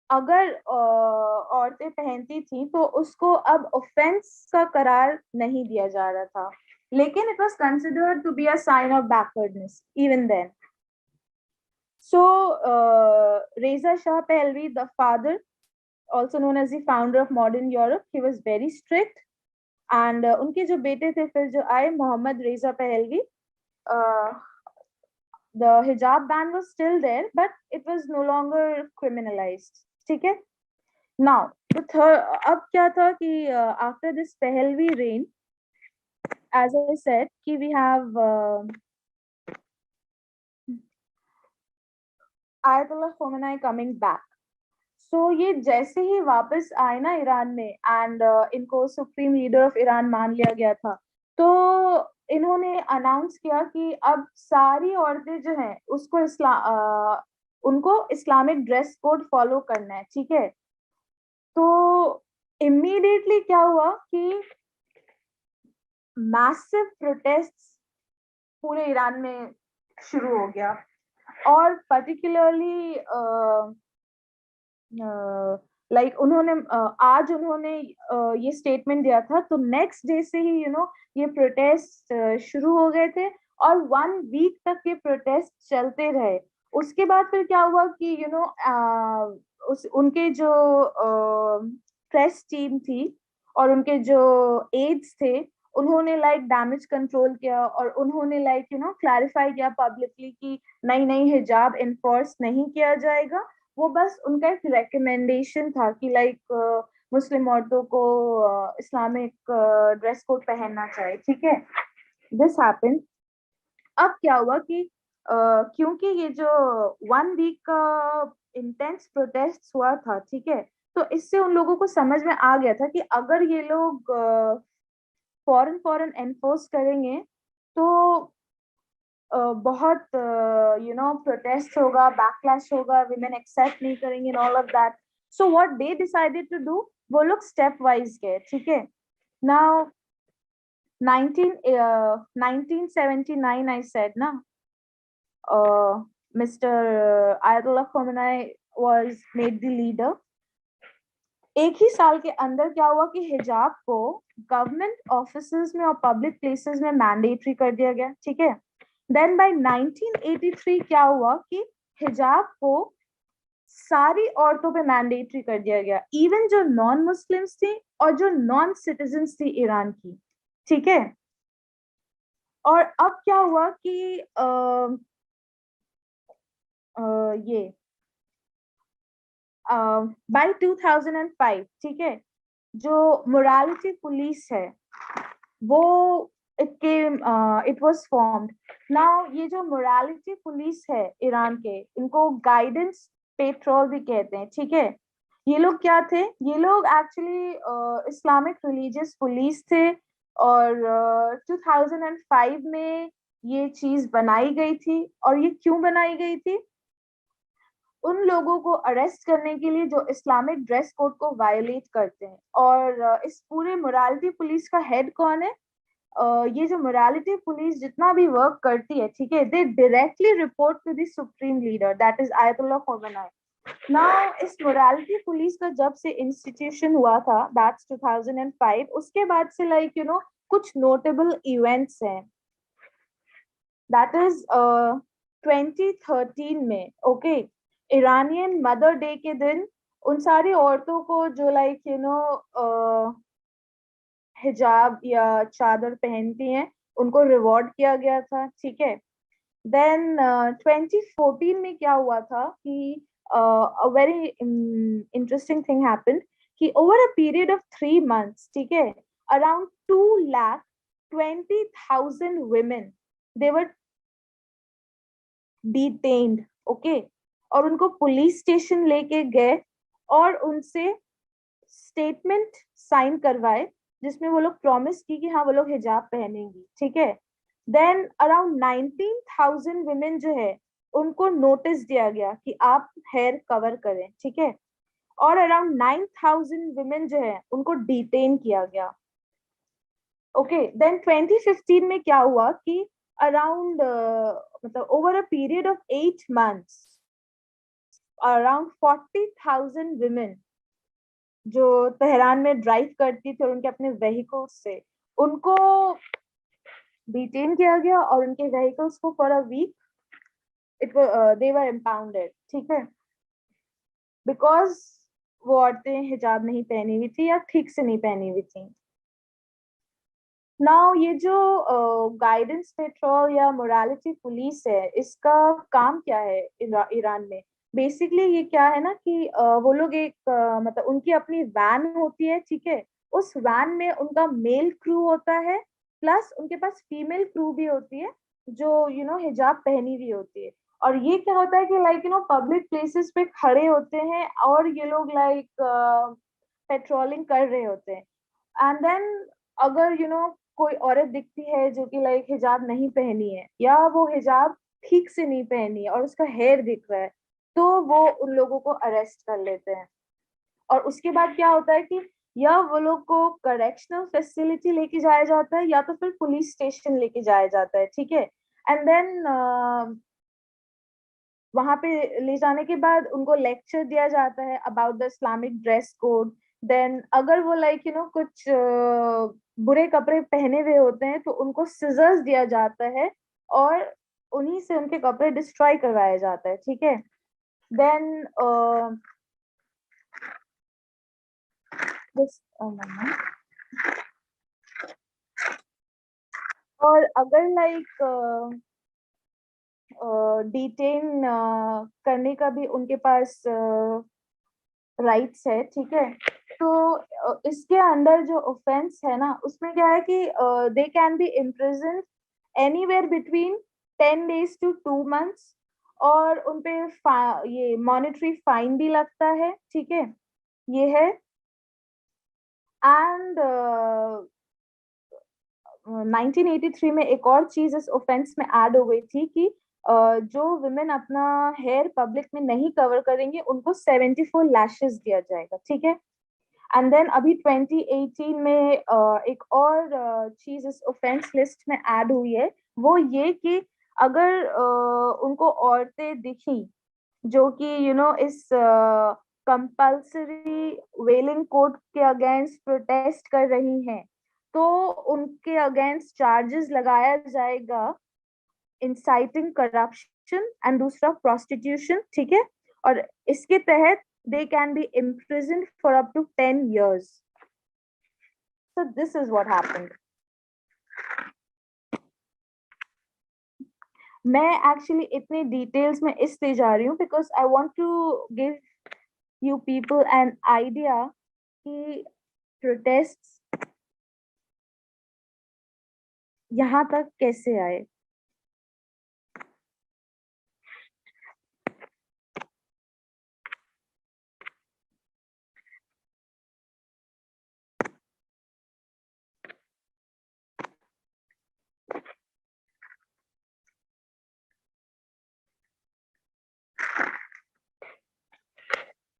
अगर औरतें पहनती थी तो उसको अब ऑफेंस का करार नहीं दिया जा रहा था, लेकिन it was considered to be a sign of backwardness even then. So Reza Shah Pahlavi, the father, also known as the founder of modern Europe, he was very strict, and उनके जो बेटे थे फिर जो आए, Mohammad Reza Pahlavi, uh, the hijab ban was still there, but it was no longer criminalized, ठीक है। Now, the third, अब क्या था कि after this Pahlavi reign, as I said, कि we have Ayatollah Khomeini coming back. So ये जैसे ही वापस आए ना ईरान में, एंड इनको सुप्रीम लीडर ऑफ ईरान मान लिया गया था, तो इन्होंने अनाउंस किया कि अब सारी औरतें जो हैं उनको इस्लामिक ड्रेस कोड फॉलो करना है, ठीक है। तो इमीडिएटली क्या हुआ कि मैसिव प्रोटेस्ट पूरे ईरान में शुरू हो गया, और पर्टिकुलरली लाइक उन्होंने आज उन्होंने ये स्टेटमेंट दिया था, तो नेक्स्ट डे से ही ये प्रोटेस्ट शुरू हो गए थे, और 1 वीक तक ये प्रोटेस्ट चलते रहे। उसके बाद फिर क्या हुआ कि उस उनके जो प्रेस टीम थी और उनके जो एड्स थे, उन्होंने लाइक डैमेज कंट्रोल किया और उन्होंने लाइक क्लैरिफाई किया पब्लिकली कि नहीं नहीं हिजाब इन्फोर्स नहीं किया जाएगा। वो बस उनका एक रिकमेंडेशन था कि लाइक मुस्लिम औरतों को इस्लामिक ड्रेस कोड पहनना चाहिए, ठीक है। This happened. अब क्या हुआ कि क्योंकि ये जो 1 वीक का इंटेंस प्रोटेस्ट हुआ था, ठीक है, तो इससे उन लोगों को समझ में आ गया था कि अगर ये लोग फॉरेन फॉरेन एनफोर्स करेंगे तो बहुत प्रोटेस्ट होगा, बैकलैश होगा, विमेन एक्सेप्ट नहीं करेंगे and all of that. So what they decided to do, वो लोग स्टेप वाइज गए, ठीक है। Now 1979 I said na, Mr. Ayatollah Khamenei was made the leader। एक ही साल के अंदर क्या हुआ कि हिजाब को गवर्नमेंट ऑफिसेज में और पब्लिक प्लेसेस में मैंडेटरी कर दिया गया, ठीक है। देन बाय 1983 क्या हुआ कि हिजाब को सारी औरतों पे मैंडेटरी कर दिया गया, इवन जो नॉन मुस्लिम्स थी और जो नॉन सिटीजन्स थी ईरान की, ठीक है। और अब क्या हुआ कि ये बाय 2005, ठीक है, जो मोरालिटी पुलिस है वो इट वाज फॉर्म्ड। नाउ ये जो मोरालिटी पुलिस है ईरान के, इनको गाइडेंस पेट्रोल भी कहते हैं, ठीक है। ये लोग क्या थे, ये लोग एक्चुअली इस्लामिक रिलीजियस पुलिस थे। और 2005 में ये चीज बनाई गई थी। और ये क्यों बनाई गई थी, उन लोगों को अरेस्ट करने के लिए जो इस्लामिक ड्रेस कोड को वायोलेट करते हैं। और इस पूरे मोरालिटी पुलिस का हेड कौन है, ये जो मोरालिटी पुलिस जितना भी वर्क करती है, ठीक है, they directly report to the supreme leader, that is Ayatollah Khomeini. Now इस मोरालिटी पुलिस का जब से इंस्टीट्यूशन हुआ था, दैट्स 2005, उसके बाद से लाइक कुछ नोटेबल इवेंट्स हैं। दैट इज 2013 में, ओके, ईरानियन मदर डे के दिन उन सारी औरतों को जो लाइक हिजाब या चादर पहनती हैं उनको रिवॉर्ड किया गया था, ठीक है। देन 2014 में क्या हुआ था कि a very interesting thing happened कि over a period of 3 months, ठीक है, around 2,20,000 women they were detained, okay. और उनको पुलिस स्टेशन लेके गए और उनसे स्टेटमेंट साइन करवाए जिसमें वो लोग प्रॉमिस की कि हाँ वो लोग हिजाब पहनेंगी, ठीक है। देन अराउंड 19,000 women जो है उनको नोटिस दिया गया कि आप हेयर कवर करें, ठीक है। और अराउंड 9,000 women जो है उनको डिटेन किया गया, ओके। देन 2015 में क्या हुआ कि अराउंड मतलब over a period of 8 months around 40,000 women जो तेहरान में ड्राइव करती थी और उनके अपने व्हीकल्स से, उनको डिटेन किया गया और उनके व्हीकल्स को फॉर अ वीक दे वर इम्पाउंडेड, ठीक है, बिकॉज वो औरतें हिजाब नहीं पहनी हुई थी या ठीक से नहीं पहनी हुई थी। नाउ ये जो गाइडेंस पेट्रोल या मोरालिटी पुलिस है, इसका काम क्या है ईरान में। बेसिकली ये क्या है ना कि वो लोग एक मतलब उनकी अपनी वैन होती है, ठीक है। उस वैन में उनका मेल क्रू होता है, प्लस उनके पास फीमेल क्रू भी होती है जो हिजाब पहनी हुई होती है। और ये क्या होता है कि लाइक पब्लिक प्लेसेस पे खड़े होते हैं और ये लोग लाइक पेट्रोलिंग कर रहे होते हैं। एंड देन अगर कोई औरत दिखती है जो कि लाइक हिजाब नहीं पहनी है या वो हिजाब ठीक से नहीं पहनी है और उसका हेयर दिख रहा है, तो वो उन लोगों को अरेस्ट कर लेते हैं। और उसके बाद क्या होता है कि या वो लोग को करेक्शनल फैसिलिटी लेके जाया जाता है या तो फिर पुलिस स्टेशन लेके जाया जाता है, ठीक है। एंड देन वहां पे ले जाने के बाद उनको लेक्चर दिया जाता है about the Islamic dress code. Then अगर वो लाइक कुछ बुरे कपड़े पहने हुए होते हैं तो उनको सिजर्स दिया जाता है और उन्हीं से उनके कपड़े डिस्ट्रॉय करवाया जाता है, ठीक है। देन दिस और अगर लाइक डिटेन करने का भी उनके पास राइट्स है, ठीक है, तो इसके अंडर जो ऑफेंस है ना, उसमें क्या है कि दे can be imprison anywhere between 10 days to 2 months, और उनपे ये मॉनेटरी फाइन भी लगता है, ठीक है, ये है। एंड 1983 में एक और चीज इस ऑफेंस में ऐड हो गई थी कि जो वुमेन अपना हेयर पब्लिक में नहीं कवर करेंगे उनको 74 लैशेस दिया जाएगा, ठीक है। एंड देन अभी 2018 में एक और चीज इस ऑफेंस लिस्ट में ऐड हुई है, वो ये कि अगर उनको औरतें दिखी जो कि इस कंपल्सरी वेलिंग कोड के अगेंस्ट प्रोटेस्ट कर रही हैं, तो उनके अगेंस्ट चार्जेस लगाया जाएगा, इंसाइटिंग करप्शन एंड दूसरा प्रोस्टिट्यूशन, ठीक है। और इसके तहत they can be imprison for up to 10 years. So this is what happened. मैं एक्चुअली इतने डिटेल्स में इसलिए जा रही हूँ because I want to give you people an idea कि प्रोटेस्ट यहाँ तक कैसे आए।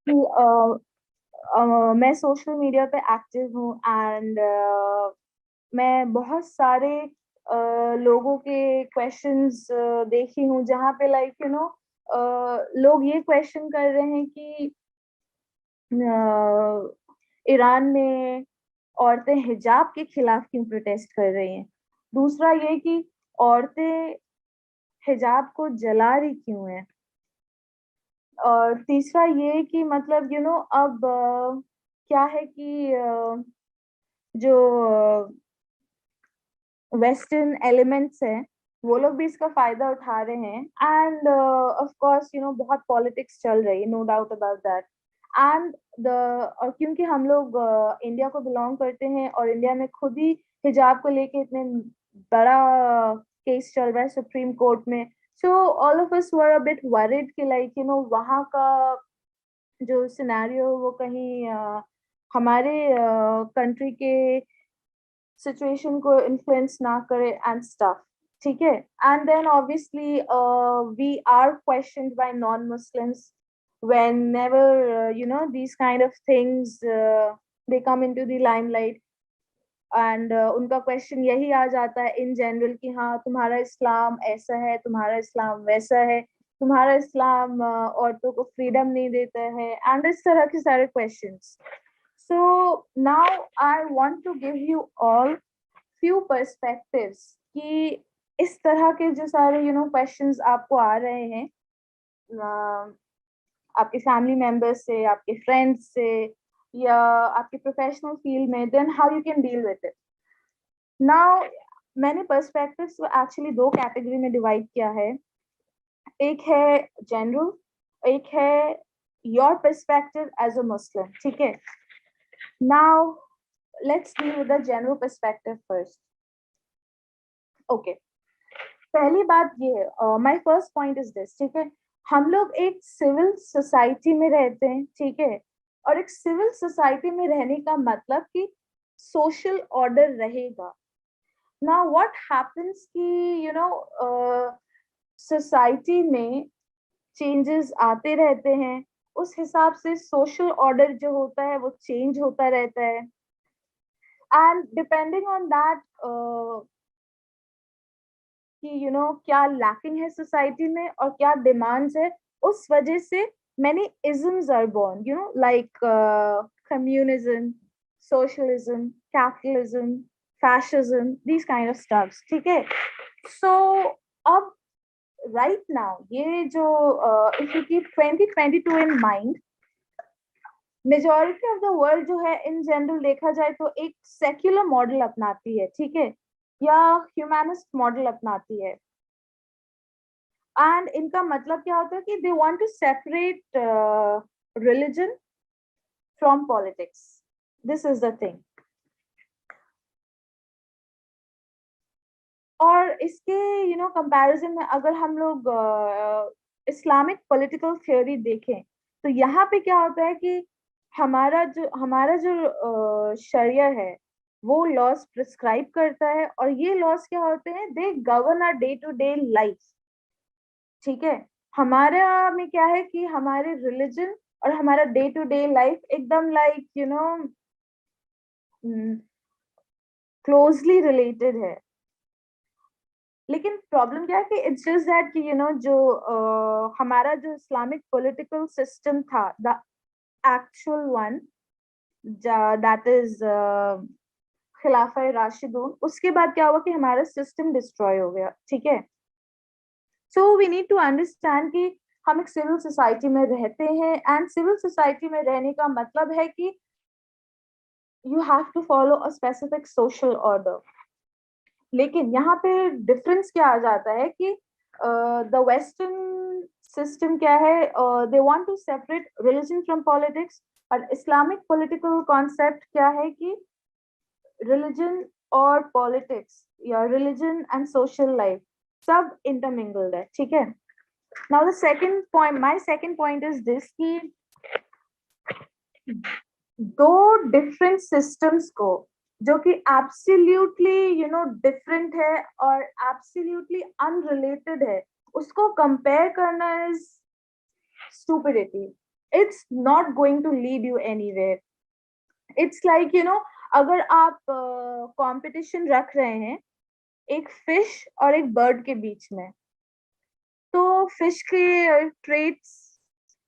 कि मैं सोशल मीडिया पे एक्टिव हूँ एंड मैं बहुत सारे लोगों के क्वेश्चंस देखी हूँ जहाँ पे लाइक लोग ये क्वेश्चन कर रहे हैं कि ईरान में औरतें हिजाब के खिलाफ क्यों प्रोटेस्ट कर रही हैं। दूसरा ये कि औरतें हिजाब को जला रही क्यों हैं। और तीसरा ये कि मतलब अब क्या है कि जो वेस्टर्न एलिमेंट्स हैं वो लोग भी इसका फायदा उठा रहे हैं एंड ऑफ कोर्स बहुत पॉलिटिक्स चल रही है, no doubt about that. And the और क्योंकि हम लोग इंडिया को बिलोंग करते हैं और इंडिया में खुद ही हिजाब को लेके इतने बड़ा केस चल रहा है सुप्रीम कोर्ट में, so all of us were a bit worried कि लाइक वहाँ का जो सिनेरियो वो कहीं हमारे कंट्री के सिचुएशन को इन्फ्लुएंस ना करे एंड स्टफ, ठीक है। And then obviously we are questioned by non Muslims whenever these kind of things they come into the limelight, and उनका क्वेश्चन यही आ जाता है इन जनरल कि हाँ तुम्हारा इस्लाम ऐसा है, तुम्हारा इस्लाम वैसा है, तुम्हारा इस्लाम औरतों को फ्रीडम नहीं देता है, एंड इस तरह के सारे questions. So now I want to give you all few perspectives कि इस तरह के जो सारे क्वेश्चंस आपको आ रहे हैं आपके फैमिली मेंबर्स से, आपके फ्रेंड्स से, या आपके प्रोफेशनल फील्ड में, then how you can deal with it. Now मैंने पर्सपेक्टिव्स को एक्चुअली दो कैटेगरी में डिवाइड किया है। एक है जनरल, एक है your perspective as a Muslim, ठीक है। Now let's deal with the general perspective first. Okay, पहली बात ये है, my first point is this, ठीक है। हम लोग एक सिविल सोसाइटी में रहते हैं, ठीक है, और एक सिविल सोसाइटी में रहने का मतलब कि सोशल ऑर्डर रहेगा। नाउ व्हाट हैपेंस कि सोसाइटी में चेंजेस आते रहते हैं, उस हिसाब से सोशल ऑर्डर जो होता है वो चेंज होता रहता है, एंड डिपेंडिंग ऑन दैट कि क्या लैकिंग है सोसाइटी में और क्या डिमांड्स है, उस वजह से many isms are born, like communism, socialism, capitalism, fascism, these kind of stuffs, ठीक है। so अब right now ये जो if you keep 2022 in mind, majority of the world जो है इन जनरल देखा जाए तो एक सेक्युलर मॉडल अपनाती है, ठीक है। या ह्यूमैनिस्ट मॉडल अपनाती है। एंड इनका मतलब क्या होता है कि they want to separate religion from politics. This is the thing. और इसके कंपैरिजन में अगर हम लोग इस्लामिक पॉलिटिकल थ्योरी देखें, तो यहाँ पे क्या होता है कि हमारा जो शरिया है वो लॉस प्रिस्क्राइब करता है, और ये लॉस क्या होते हैं, they govern our day to day life. ठीक है। हमारा में क्या है कि हमारे रिलीजन और हमारा डे टू डे लाइफ एकदम लाइक क्लोजली रिलेटेड है। लेकिन प्रॉब्लम क्या है कि इट्स जस्ट दैट कि जो हमारा जो इस्लामिक पॉलिटिकल सिस्टम था, the actual one, that is खिलाफा राशिदून, उसके बाद क्या हुआ कि हमारा सिस्टम डिस्ट्रॉय हो गया। ठीक है। So we need to understand कि हम एक सिविल सोसाइटी में रहते हैं, एंड सिविल सोसाइटी में रहने का मतलब है कि you have to follow a specific social order. लेकिन यहाँ पे डिफरेंस क्या आ जाता है कि द वेस्टर्न सिस्टम क्या है, they want to separate religion from politics, और इस्लामिक पॉलिटिकल कॉन्सेप्ट क्या है कि रिलीजन और पॉलिटिक्स या रिलीजन एंड सोशल लाइफ सब इंटरमिंगल्ड है। ठीक है। Now the second point, my second point is this कि दो डिफरेंट सिस्टम्स को जो कि एब्सोल्युटली डिफरेंट है और एब्सोल्युटली अनरिलेटेड है, उसको कंपेयर करना is stupidity. It's not going to lead you anywhere. It's like अगर आप कंपटीशन रख रहे हैं एक फिश और एक बर्ड के बीच में, तो फिश के ट्रेट्स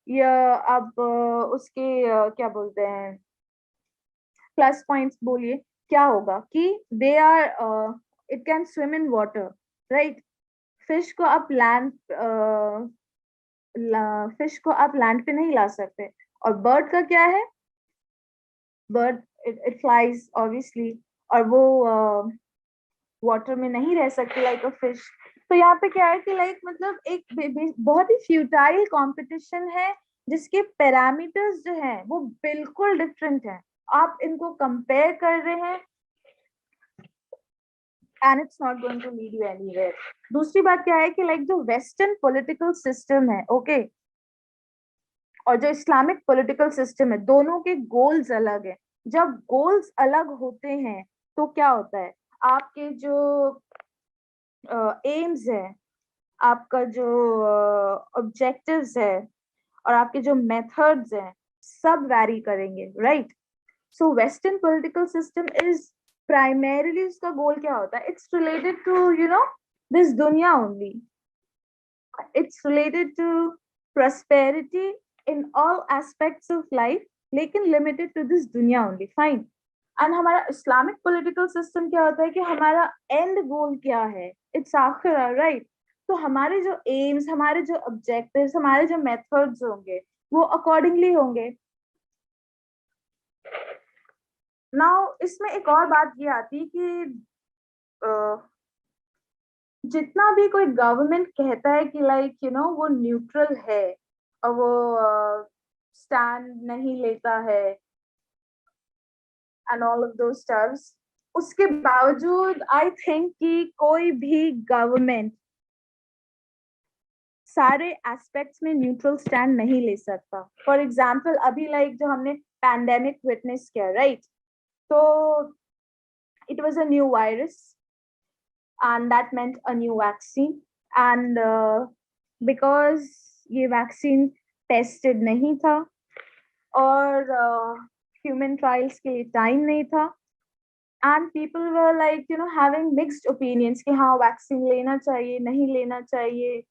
या आप उसके क्या बोलते हैं, प्लस पॉइंट्स बोलिए, क्या होगा कि they are it can swim in water, right. Fish को आप लैंड फिश को आप लैंड पे नहीं ला सकते। और बर्ड का क्या है, बर्ड इट फ्लाइज ऑब्वियसली, और वो वाटर में नहीं रह सकती लाइक अ फिश। तो यहाँ पे क्या है कि लाइक मतलब एक बहुत ही फ्यूटाइल कंपटीशन है, जिसके पैरामीटर्स जो हैं वो बिल्कुल डिफरेंट हैं। आप इनको कंपेयर कर रहे हैं, and it's not going to lead you anywhere. दूसरी बात क्या है कि लाइक जो वेस्टर्न पॉलिटिकल सिस्टम है, ओके, और जो इस्लामिक पॉलिटिकल सिस्टम है, दोनों के गोल्स अलग है। जब गोल्स अलग होते हैं तो क्या होता है, आपके जो एम्स है, आपका जो ऑब्जेक्टिव्स है, और आपके जो मेथड्स हैं, सब वैरी करेंगे, right. So western political system is primarily, उसका गोल क्या होता है, इट्स रिलेटेड टू दिस दुनिया only. It's related to prosperity in all aspects of life, लेकिन limited to this दुनिया only, fine। एंड हमारा इस्लामिक पॉलिटिकल सिस्टम क्या होता है कि हमारा एंड गोल क्या है, इट्स आखिरा, राइट। तो हमारे जो एम्स, हमारे जो ऑब्जेक्टिव्स, हमारे जो मेथड्स होंगे वो अकॉर्डिंगली होंगे। नाउ इसमें एक और बात ये आती है कि जितना भी कोई गवर्नमेंट कहता है कि लाइक वो न्यूट्रल है और वो स्टैंड नहीं लेता है and all of those stuffs, उसके बावजूद आई थिंक कि कोई भी गवर्नमेंट सारे एस्पेक्ट्स में न्यूट्रल स्टैंड नहीं ले सकता। फॉर एग्जाम्पल अभी लाइक जो हमने पैंडेमिक विटनेस किया, राइट, तो it was a new virus and that meant a new vaccine, and because ये वैक्सीन टेस्टेड नहीं था और ह्यूमन ट्रायल्स के लिए टाइम नहीं था, and people were like having mixed opinions कि हाँ वैक्सीन लेना चाहिए नहीं लेना चाहिए,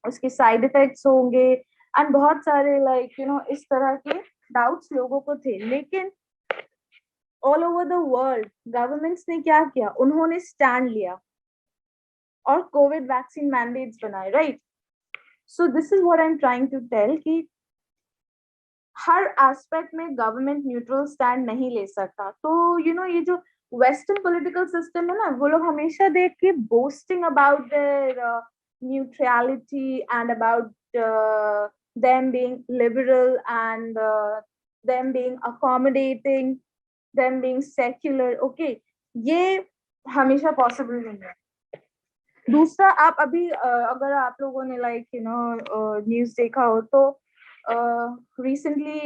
उसके साइड इफेक्ट्स होंगे, एंड बहुत सारे लाइक इस तरह के डाउट्स लोगों को थे। लेकिन all over the world governments ने क्या किया, उन्होंने स्टैंड लिया और कोविड वैक्सीन मैंडेट्स बनाए, right. So this is what I am trying to tell कि हर एस्पेक्ट में गवर्नमेंट न्यूट्रल स्टैंड नहीं ले सकता। तो ये जो वेस्टर्न पॉलिटिकल सिस्टम है ना, वो लोग हमेशा देख के boasting about their neutrality and about them being liberal and them being accommodating, them being secular, okay, ये हमेशा पॉसिबल नहीं है। दूसरा, आप अभी अगर आप लोगों ने लाइक न्यूज देखा हो तो रिसेंटली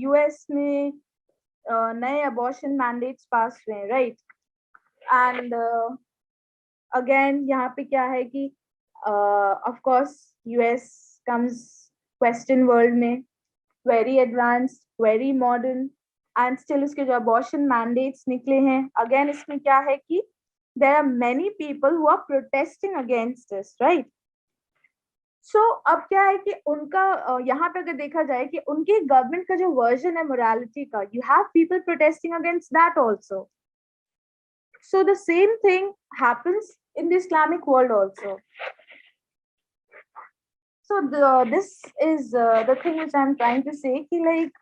यूएस में नए अबॉर्शन मैंडेट्स पास हुए हैं, राइट? एंड अगेन यहाँ पे क्या है कि of course US comes western world में very advanced, very modern, and still उसके जो अबॉर्शन मैंडेट्स निकले हैं, अगेन इसमें क्या है कि there are many people who are protesting against this, right? So अब क्या है कि उनका यहाँ पे अगर देखा जाए कि उनके गवर्नमेंट का जो वर्जन है मोरालिटी का, you have people protesting against that also. So the same thing happens in the Islamic world also. So this is the thing which I'm trying to say कि like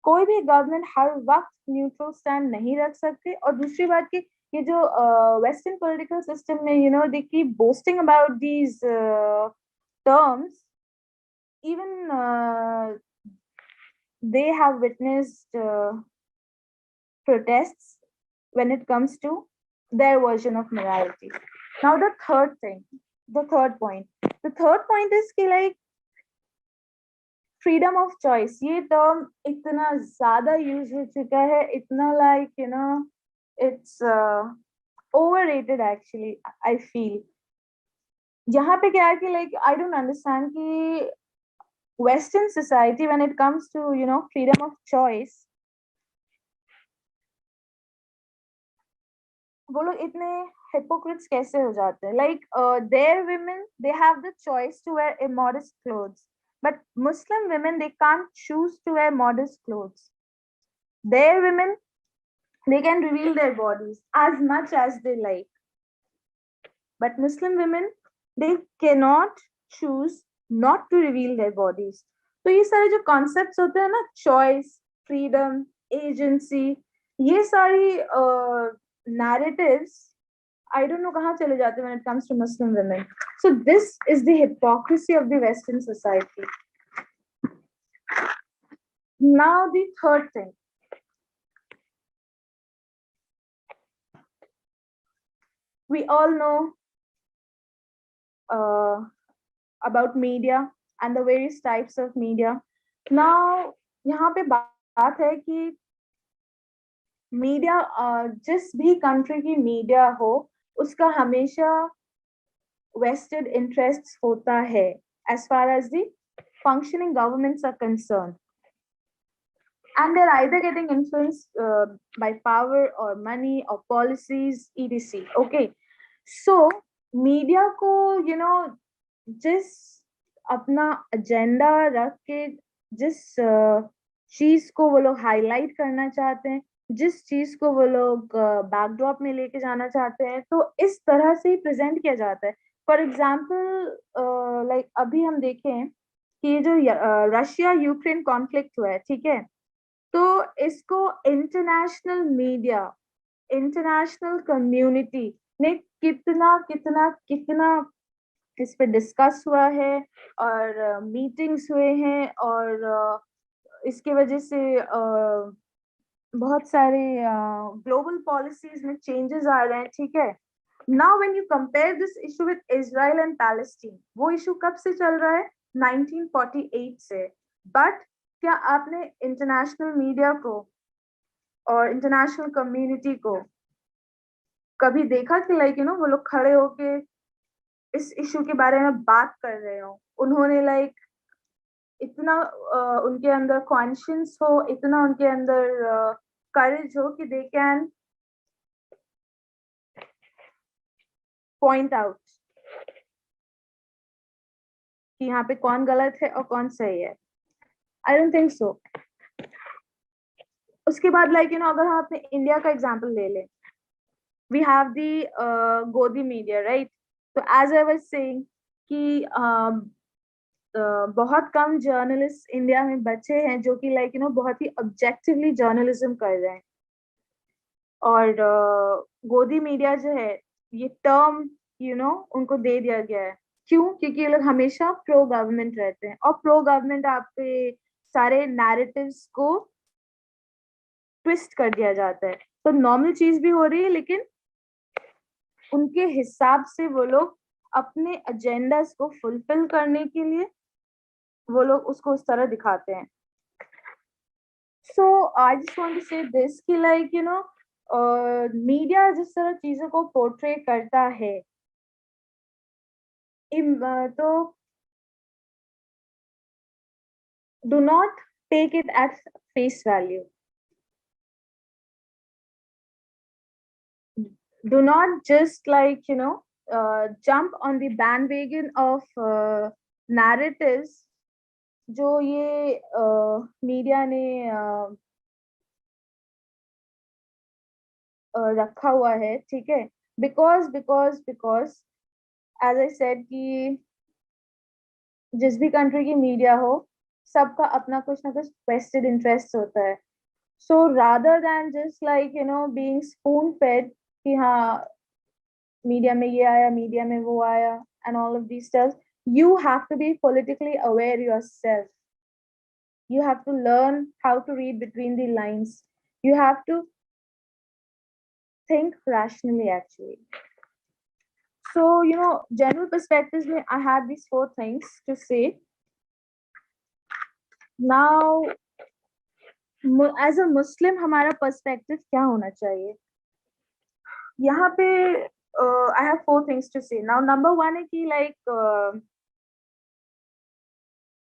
कोई भी गवर्नमेंट हर वक्त न्यूट्रल स्टैंड नहीं रख सकते। और दूसरी बात कि ये जो वेस्टर्न पॉलिटिकल सिस्टम में they keep boasting about these terms, even they have witnessed protests when it comes to their version of morality. Now the third point is कि like फ्रीडम ऑफ चॉइस, ये टर्म इतना ज्यादा यूज हो चुका है, इतना like it's overrated actually, I feel. यहाँ पे क्या है कि लाइक आई डोंट अंडरस्टैंड कि western society when it comes to freedom of choice, वो लोग इतने हिपोक्रिट्स कैसे हो जाते हैं? Like their women, they have the choice to wear immodest clothes, but Muslim women, they can't choose to wear modest clothes. Their women, they can reveal their bodies as much as they like, but Muslim women, they cannot choose not to reveal their bodies. तो ये सारे जो कॉन्सेप्ट्स होते हैं ना, चॉइस, फ्रीडम, एजेंसी, ये सारी narratives, I don't know कहाँ चले जाते when it comes to Muslim women. So this is the hypocrisy of the Western society. Now the third thing. We all know about media and the various types of media. Now यहाँ पे बात है कि मीडिया, जिस भी कंट्री की मीडिया हो, उसका हमेशा vested interests होता है as far as the functioning governments are concerned, and they're either getting influenced by power or money or policies, etc. Okay, so media को जिस अपना एजेंडा रख के, जिस चीज को वो लोग हाईलाइट करना चाहते हैं, जिस चीज को वो लोग बैकड्रॉप में लेके जाना चाहते हैं, तो इस तरह से ही प्रेजेंट किया जाता है। फॉर एग्जाम्पल लाइक अभी हम देखें कि ये जो रशिया यूक्रेन कॉन्फ्लिक्ट हुआ है, ठीक है, तो इसको इंटरनेशनल मीडिया, इंटरनेशनल कम्युनिटी ने कितना कितना कितना इस पे डिस्कस हुआ है, और मीटिंग्स हुए हैं, और इसके वजह से बहुत सारे ग्लोबल पॉलिसीज में चेंजेस आ रहे हैं, ठीक है। Now when you compare this issue with Israel and Palestine, वो इशू कब से चल रहा है? 1948 से। बट क्या आपने इंटरनेशनल मीडिया को और इंटरनेशनल कम्युनिटी को कभी देखा कि लाइक वो लोग खड़े होके इस इशू के बारे में बात कर रहे हो? उन्होंने लाइक इतना उनके अंदर कॉन्शियस हो, इतना उनके अंदर करेज हो कि दे कैन पॉइंट आउट कि यहाँ पे कौन गलत है और कौन सही है? I don't think so. उसके बाद लाइक अगर हम अपने इंडिया का एग्जांपल ले लें, वी हैव दी गोदी मीडिया, राइट? तो एज आई वाज सेइंग कि बहुत कम जर्नलिस्ट इंडिया में बचे हैं जो कि लाइक बहुत ही ऑब्जेक्टिवली जर्नलिज्म कर रहे हैं। और गोदी मीडिया जो है, ये टर्म उनको दे दिया गया है। क्यों? क्योंकि ये लोग हमेशा प्रो गवर्नमेंट रहते हैं, और प्रो गवर्नमेंट आपके सारे नैरेटिव्स को ट्विस्ट कर दिया जाता है। तो नॉर्मल चीज भी हो रही है, लेकिन उनके हिसाब से वो लोग अपने एजेंडास को फुलफिल करने के लिए वो लोग उसको उस तरह दिखाते हैं। So I just want to say this कि लाइक मीडिया जिस तरह चीजों को पोर्ट्रे करता है, तो do not take it at face value. Do not just jump on the bandwagon of narratives जो ये मीडिया ने रखा हुआ है, ठीक है। बिकॉज एज आई सेड कि जिस भी कंट्री की मीडिया हो, सबका अपना कुछ ना कुछ वेस्टेड इंटरेस्ट होता है। So rather than just being spoon fed कि हाँ मीडिया में ये आया, मीडिया में वो आया, and all of these stuff, you have to be politically aware yourself. You have to learn how to read between the lines. You have to think rationally, actually. So general perspectives mein I have these 4 things to say. Now, as a Muslim, हमारा perspective क्या होना चाहिए? यहाँ पे I have 4 things to say. Now, number 1 है कि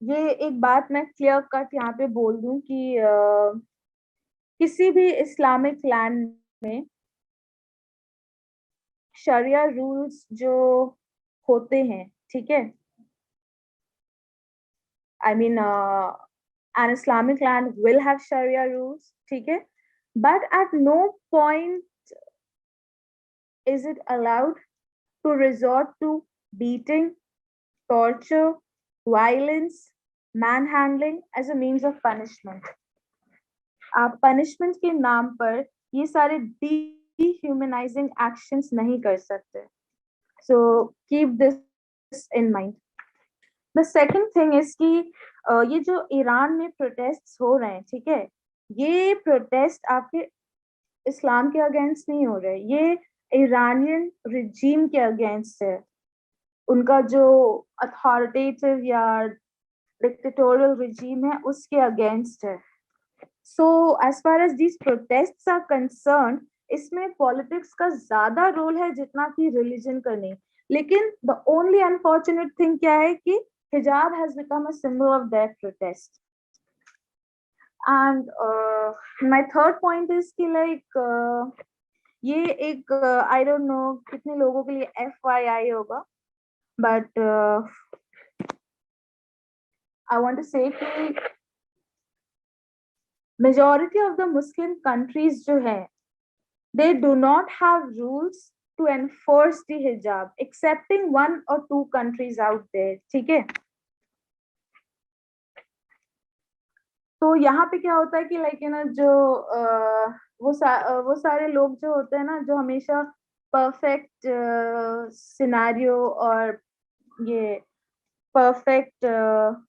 ये एक बात मैं क्लियर कट यहाँ पे बोल दूं कि किसी भी इस्लामिक लैंड में शरिया रूल्स जो होते हैं, ठीक है, I mean an Islamic land will have Sharia rules, ठीक है, but at no point is it allowed to resort to beating, torture, violence, manhandling as a means of punishment. आप पनिशमेंट के नाम पर ये सारे dehumanizing actions नहीं कर सकते. So keep this in mind. The second thing is कि ये जो ईरान में प्रोटेस्ट हो रहे हैं, ठीक है, ये प्रोटेस्ट आपके इस्लाम के अगेंस्ट नहीं हो रहे, ये ईरानियन रिजीम के अगेंस्ट है, उनका जो अथॉरिटेटिव या डिक्टेटोरियल रिजीम है उसके अगेंस्ट है. So as far as these protests are concerned, इसमें पॉलिटिक्स का ज्यादा रोल है जितना कि रिलीजन का नहीं. लेकिन द ओनली अनफॉर्चुनेट थिंग क्या है कि hijab has become a symbol of their protest. And my third point is कि ये एक I don't know कितने लोगों के लिए FYI होगा, but I want to say कि majority of the Muslim countries जो है, they do not have rules to enforce the hijab, excepting 1 or 2 countries out there, ठीक है. तो यहाँ पे क्या होता है कि जो वो सारे लोग जो होते हैं ना, जो हमेशा परफेक्ट सिनेरियो और ये परफेक्ट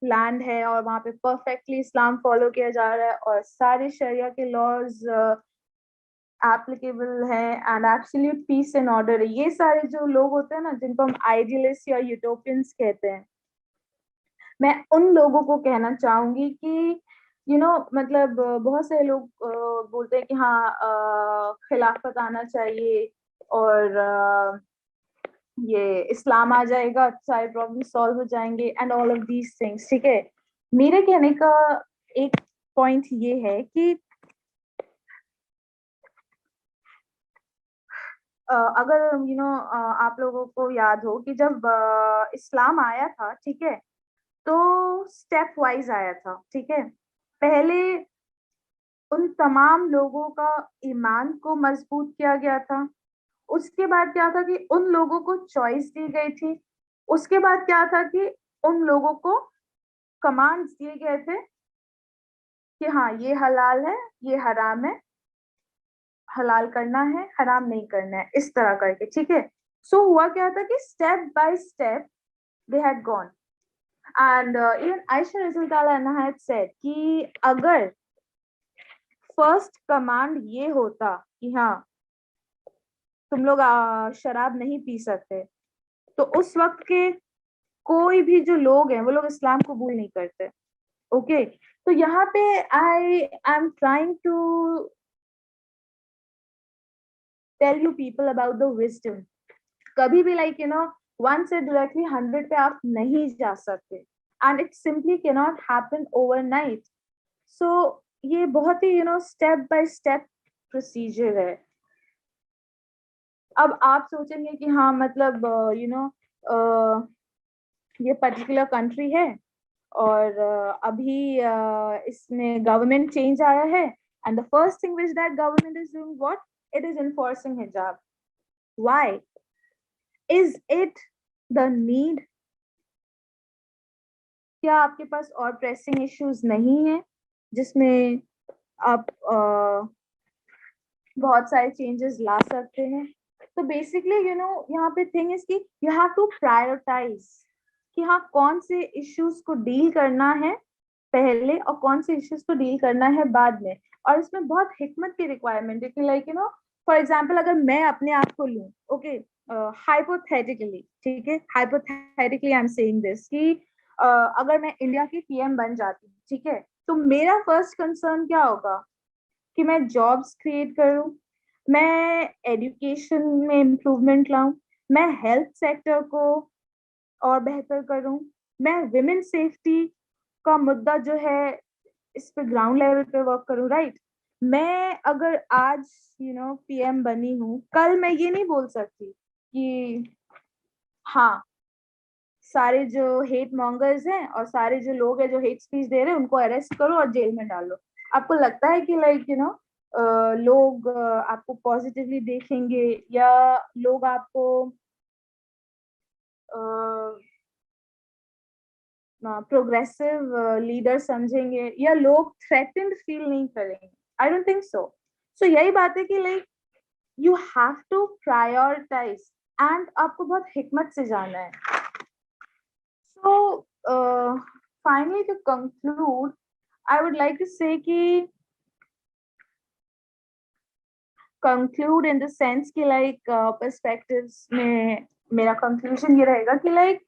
लैंड है और वहाँ पे परफेक्टली इस्लाम फॉलो किया जा रहा है और सारे शरिया के लॉज एप्लीकेबल है and absolute peace and order है, ये सारे जो लोग होते हैं ना, जिनको हम आइडियलिस्ट या यूटोपियंस कहते हैं, मैं उन लोगों को कहना चाहूंगी कि मतलब बहुत से लोग बोलते हैं कि हाँ खिलाफत आना चाहिए और ये इस्लाम आ जाएगा, सारे प्रॉब्लम सॉल्व हो जाएंगे and all of these things, ठीक है. मेरे कहने का एक पॉइंट ये है कि अगर आप लोगों को याद हो कि जब इस्लाम आया था, ठीक है, तो स्टेप वाइज आया था, ठीक है. पहले उन तमाम लोगों का ईमान को मजबूत किया गया था. उसके बाद क्या था कि उन लोगों को चॉइस दी गई थी. उसके बाद क्या था कि उन लोगों को कमांड्स दिए गए थे कि हाँ ये हलाल है, ये हराम है, हलाल करना है, हराम नहीं करना है, इस तरह करके, ठीक है। सो हुआ क्या था कि step by step they had gone, and even Ayesha रज़ी अल्लाह अन्हा had said कि अगर फर्स्ट कमांड ये होता कि हाँ तुम लोग शराब नहीं पी सकते, तो उस वक्त के कोई भी जो लोग हैं वो लोग इस्लाम कबूल नहीं करते। ओके, तो यहाँ पे I am trying to tell you people about the wisdom. कभी भी लाइक वन से डायरेक्टली 100 पे आप नहीं जा सकते, and it simply cannot happen overnight. So ये बहुत ही स्टेप बाय स्टेप प्रोसीजर है। अब आप सोचेंगे कि हाँ मतलब यू नो ये पर्टिकुलर कंट्री है और अभी इसमें गवर्नमेंट चेंज आया है, and the first thing which that government is doing what, it is enforcing हिजाब। Why? Is it the need? क्या आपके पास और प्रेसिंग इश्यूज नहीं है जिसमें आप बहुत सारे चेंजेस ला सकते हैं? तो बेसिकली यहाँ पे थिंग इज कि यू हैव टू प्रायोरिटाइज कि हाँ कौन से इश्यूज को डील करना है पहले और कौन से इश्यूज को डील करना है बाद में। और इसमें बहुत हिकमत की रिक्वायरमेंट है कि लाइक फॉर एग्जाम्पल अगर मैं अपने आप को लूँ, ओके, हाइपोथेटिकली, ठीक है, hypothetically I am saying this कि अगर मैं इंडिया की पीएम बन जाती हूँ, ठीक है, तो मेरा फर्स्ट कंसर्न क्या होगा कि मैं जॉब्स क्रिएट करूँ, मैं एजुकेशन में इम्प्रूवमेंट लाऊं, मैं हेल्थ सेक्टर को और बेहतर करूं, मैं विमेन सेफ्टी का मुद्दा जो है इस पे ग्राउंड लेवल पे वर्क करूं, राइट। मैं अगर आज पीएम बनी हूँ, कल मैं ये नहीं बोल सकती कि हाँ सारे जो हेट मॉन्गर्स हैं और सारे जो लोग हैं जो हेट स्पीच दे रहे हैं उनको अरेस्ट करो और जेल में डालो। आपको लगता है कि लाइक लोग आपको पॉजिटिवली देखेंगे, या लोग आपको प्रोग्रेसिव लीडर समझेंगे, या लोग थ्रेटेंड फील नहीं करेंगे? I don't think so. सो यही बात है कि like you have to prioritise, and आपको बहुत हिकमत से जाना है। So finally to conclude, I would like to say कि कंक्लूड इन द सेंस कि लाइक पर्सपेक्टिव्स में मेरा कंक्लूजन ये रहेगा कि लाइक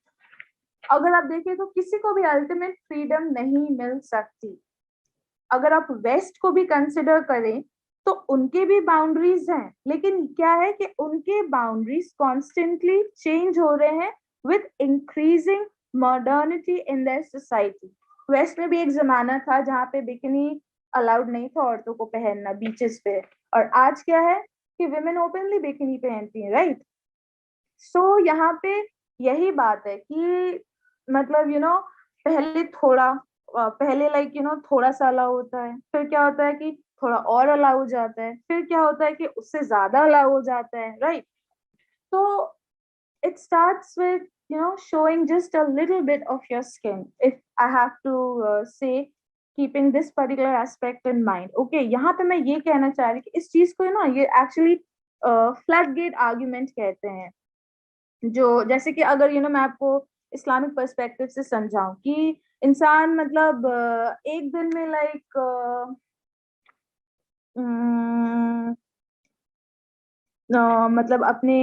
अगर आप देखें तो किसी को भी अल्टीमेट फ्रीडम नहीं मिल सकती। अगर आप वेस्ट को भी कंसिडर करें तो उनके भी बाउंड्रीज हैं, लेकिन क्या है कि उनके बाउंड्रीज कॉन्स्टेंटली चेंज हो रहे हैं with increasing modernity in their society. West में भी एक जमाना था जहाँ पे बिकिनी अलाउड नहीं था औरतों को पहनना बीचेस पे, और आज क्या है कि विमेन ओपनली बिकिनी पहनती हैं, राइट। सो यहाँ पे यही बात है कि मतलब पहले थोड़ा पहले लाइक थोड़ा सा अलाउ होता है, फिर क्या होता है कि थोड़ा और अलाउ हो जाता है, फिर क्या होता है कि उससे ज्यादा अलाउ हो जाता है, राइट। तो it starts with showing just a little bit of your skin, if I have to say, keeping this particular aspect in mind। okay, यहाँ पे मैं ये कहना चाह रही कि इस चीज को ये एक्चुअली फ्लड गेट आर्ग्यूमेंट कहते हैं। जो जैसे कि अगर मैं आपको इस्लामिक पर्सपेक्टिव से समझाऊं कि इंसान मतलब एक दिन में लाइक मतलब अपने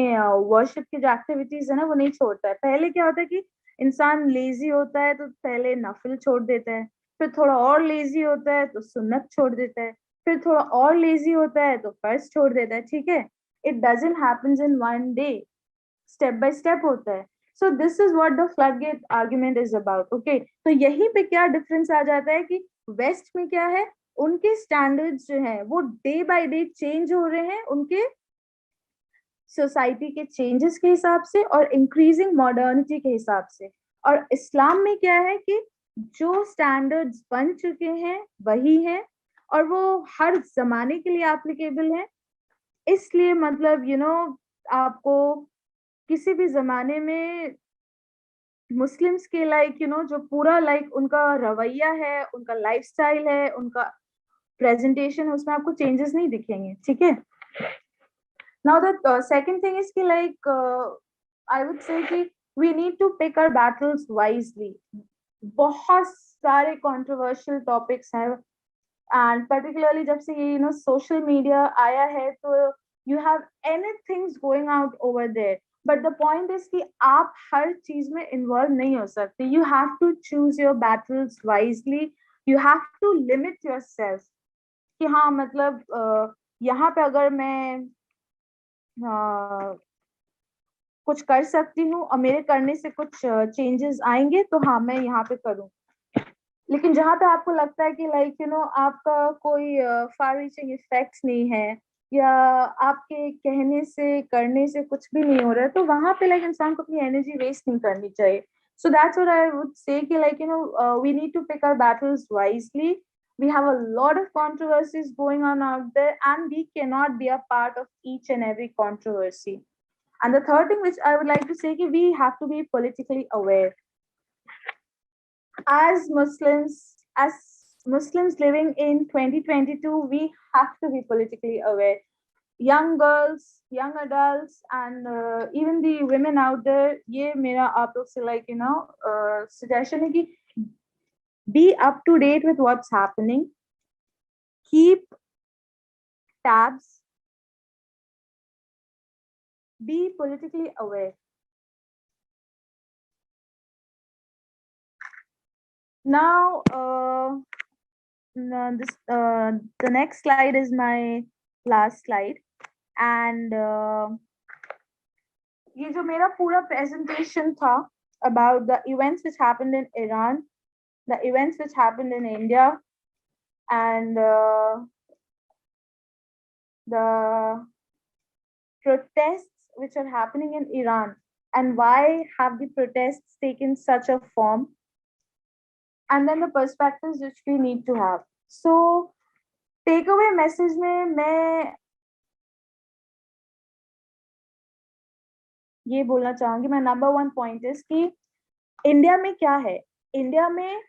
वर्शिप की जो एक्टिविटीज है ना वो नहीं छोड़ता है। पहले क्या होता है कि इंसान लेजी होता है तो पहले नफिल छोड़ देता है, फिर थोड़ा और लेजी होता है तो सुन्नत छोड़ देता है, फिर थोड़ा और लेजी होता है तो फर्ज छोड़ देता है, ठीक है। It doesn't happens in one day, step by step होता है। So this is what the floodgate argument is about. Okay, तो यहीं पे क्या डिफरेंस आ जाता है कि वेस्ट में क्या है, उनके स्टैंडर्ड्स जो है वो डे बाय डे चेंज हो रहे हैं उनके सोसाइटी के चेंजेस के हिसाब से और इंक्रीजिंग मॉडर्निटी के हिसाब से। और इस्लाम में क्या है कि जो स्टैंडर्ड्स बन चुके हैं वही हैं और वो हर जमाने के लिए एप्लीकेबल है। इसलिए मतलब आपको किसी भी जमाने में मुस्लिम्स के लाइक जो पूरा लाइक उनका रवैया है, उनका लाइफस्टाइल है, उनका प्रेजेंटेशन, उसमें आपको चेंजेस नहीं दिखेंगे, ठीक है। Now the second thing is कि लाइक आई वुड से कि we need to pick our battles wisely. बहुत सारे कंट्रोवर्शियल टॉपिक्स हैं, एंड पर्टिकुलरली जब से ये सोशल मीडिया आया है, तो you have anythings going out over there. But the point is कि आप हर चीज में इन्वॉल्व नहीं हो सकते। You have to choose your battles wisely, you have to limit your self. कि हाँ मतलब यहाँ पे अगर मैं कुछ कर सकती हूँ और मेरे करने से कुछ चेंजेस आएंगे, तो हाँ मैं यहाँ पे करूँ। लेकिन जहां पे आपको लगता है कि लाइक आपका कोई फार रीचिंग इफेक्ट्स नहीं है, या आपके कहने से करने से कुछ भी नहीं हो रहा है, तो वहां पे लाइक इंसान को अपनी एनर्जी वेस्ट नहीं करनी चाहिए। So that's what I would say कि like we need to pick our battles wisely. We have a lot of controversies going on out there, and we cannot be a part of each and every controversy. And the third thing which I would like to say is we have to be politically aware. As Muslims living in 2022, we have to be politically aware. Young girls, young adults, and even the women out there, ये मेरा आप लोग से like suggestion है कि be up to date with what's happening, keep tabs, be politically aware. Now, the next slide is my last slide, and ये जो मेरा पूरा presentation था about the events which happened in Iran, the events which happened in India, and the protests which are happening in Iran, and why have the protests taken such a form, and then the perspectives which we need to have. So, takeaway message में मैं ये बोलना चाहूंगी, मैं नंबर 1 पॉइंट इज कि इंडिया में क्या है, इंडिया में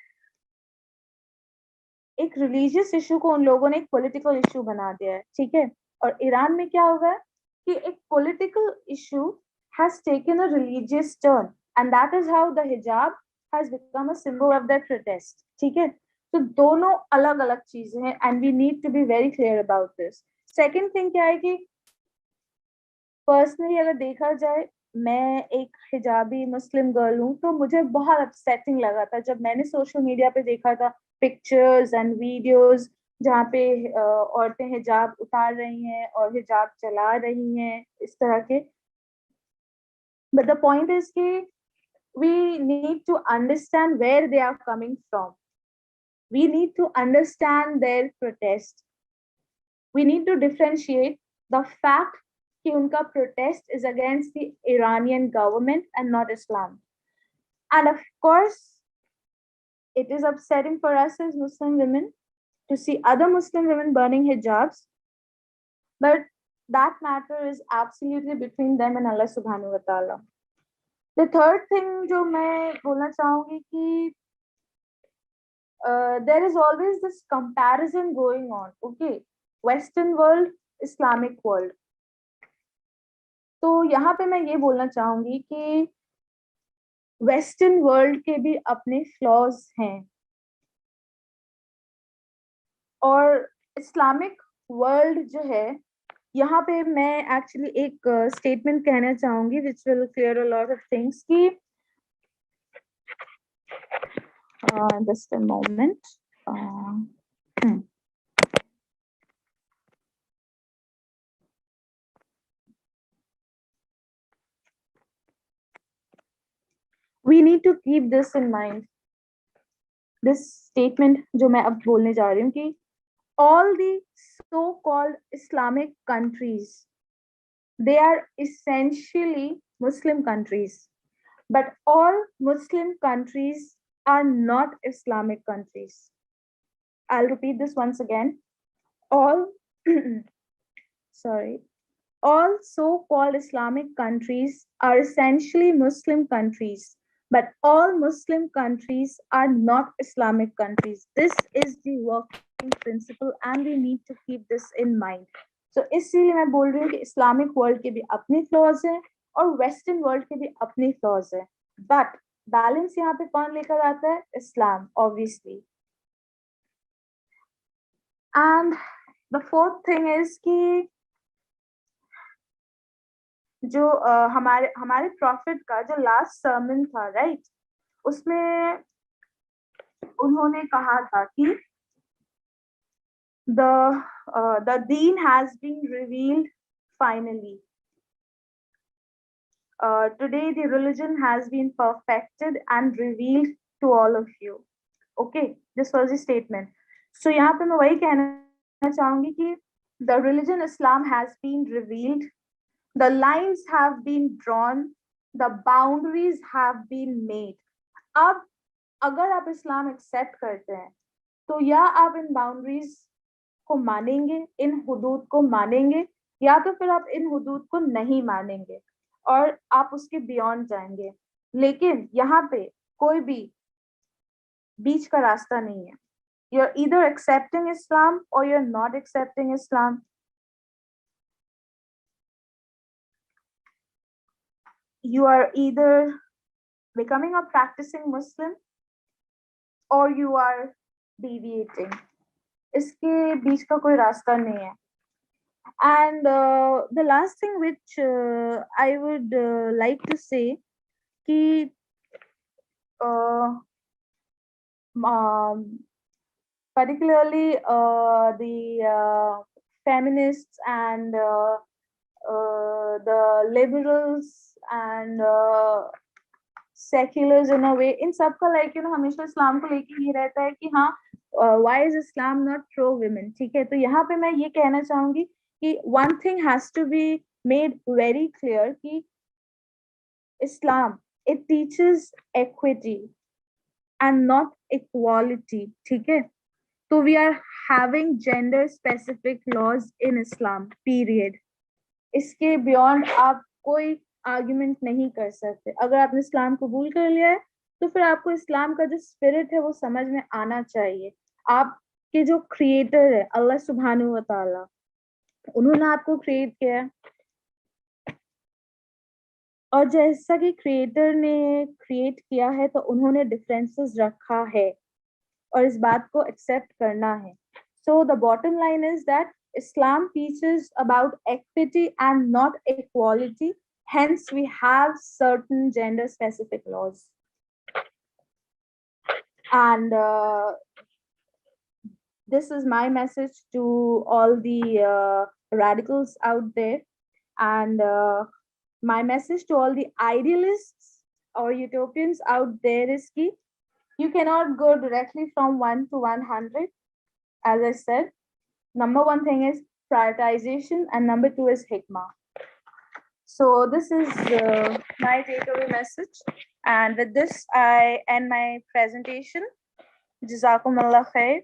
एक रिलीजियस इशू को उन लोगों ने एक पॉलिटिकल इशू बना दिया है, ठीक है। और ईरान में क्या होगा कि एक political issue has taken a religious turn, and that is how the hijab has become a symbol of that protest, ठीक है। तो दोनों अलग अलग चीजें हैं, and we need to be very clear about this. Second thing क्या है कि पर्सनली अगर देखा जाए, मैं एक हिजाबी मुस्लिम गर्ल हूँ, तो मुझे बहुत अपसेटिंग लगा था जब मैंने सोशल मीडिया पे देखा था पिक्चर्स एंड वीडियोस जहाँ पे औरतें हिजाब उतार रही हैं और हिजाब चला रही हैं इस तरह के। बट द पॉइंट इज कि we need to understand where they are coming from, we need to understand their protest, we need to differentiate the fact कि उनका protest is against the Iranian government and not Islam. And of course, it is upsetting for us as Muslim women to see other Muslim women burning hijabs, but that matter is absolutely between them and Allah subhanahu wa ta'ala. The third thing जो मैं बोलना चाहूंगी कि there is always this comparison going on, okay? Western world, Islamic world. तो यहाँ पे मैं ये बोलना चाहूंगी कि वेस्टर्न वर्ल्ड के भी अपने फ्लॉज हैं, और इस्लामिक वर्ल्ड जो है, यहाँ पे मैं एक्चुअली एक स्टेटमेंट कहना चाहूंगी which will clear a lot of things कि just a moment. We need to keep this in mind, this statement जो मैं अब बोलने जा रही हूँ कि all the so-called Islamic countries, they are essentially Muslim countries, but all Muslim countries are not Islamic countries. I'll repeat this once again. All sorry, all so-called Islamic countries are essentially Muslim countries, but all Muslim countries are not Islamic countries. This is the working principle and we need to keep this in mind. So इसीलिए मैं बोल रही हूँ कि इस्लामिक वर्ल्ड के भी अपने फ्लॉज हैं और वेस्टर्न वर्ल्ड के भी अपने फ्लॉज हैं, बट बैलेंस यहाँ पे कौन लेकर आता है? Islam, obviously. And the fourth thing is कि जो हमारे हमारे प्रॉफिट का जो लास्ट सर्मन था, राइट, उसमें उन्होंने कहा था कि the deen has been revealed finally. Today the religion has been perfected and revealed to all of you. Okay, this was the statement. So यहाँ पे मैं वही कहना चाहूंगी कि the religion Islam has been revealed, the lines have been drawn, the boundaries have been made. अब अगर आप इस्लाम एक्सेप्ट करते हैं तो या आप इन बाउंड्रीज को मानेंगे, इन हुदूद को मानेंगे, या तो फिर आप इन हुदूद को नहीं मानेंगे और आप उसके बियॉन्ड जाएंगे. लेकिन यहाँ पे कोई भी बीच का रास्ता नहीं है. You're either accepting Islam or you're not accepting Islam. You are either becoming a practicing Muslim or you are deviating. इसके बीच का कोई रास्ता नहीं है. And the last thing which I would like to say कि particularly the feminists and the liberals and seculars in a way, इन सब का like हमेशा इस्लाम को लेके ये रहता है कि हाँ, why is Islam not pro women? ठीक है, तो यहाँ पे मैं ये कहना चाहूंगी कि one thing has to be made very clear कि Islam, it teaches equity and not equality. ठीक है, so we are having gender specific laws in Islam, period. इसके beyond आप कोई आर्ग्यूमेंट नहीं कर सकते. अगर आपने इस्लाम कबूल कर लिया है तो फिर आपको इस्लाम का जो स्पिरिट है वो समझ में आना चाहिए. आपके जो क्रिएटर है अल्लाह सुब्हानहू व तआला, उन्होंने आपको क्रिएट किया है और जैसा कि क्रिएटर ने क्रिएट किया है तो उन्होंने डिफरेंसेस रखा है और इस बात को एक्सेप्ट करना है. So the bottom line is that Islam teaches about equity and not equality. Hence, we have certain gender-specific laws. And this is my message to all the radicals out there. And my message to all the idealists or utopians out there is that you cannot go directly from 1 to 100. As I said, number one thing is prioritization and number two is hikmah. So this is my takeaway message. And with this, I end my presentation. Jazakumullah khair.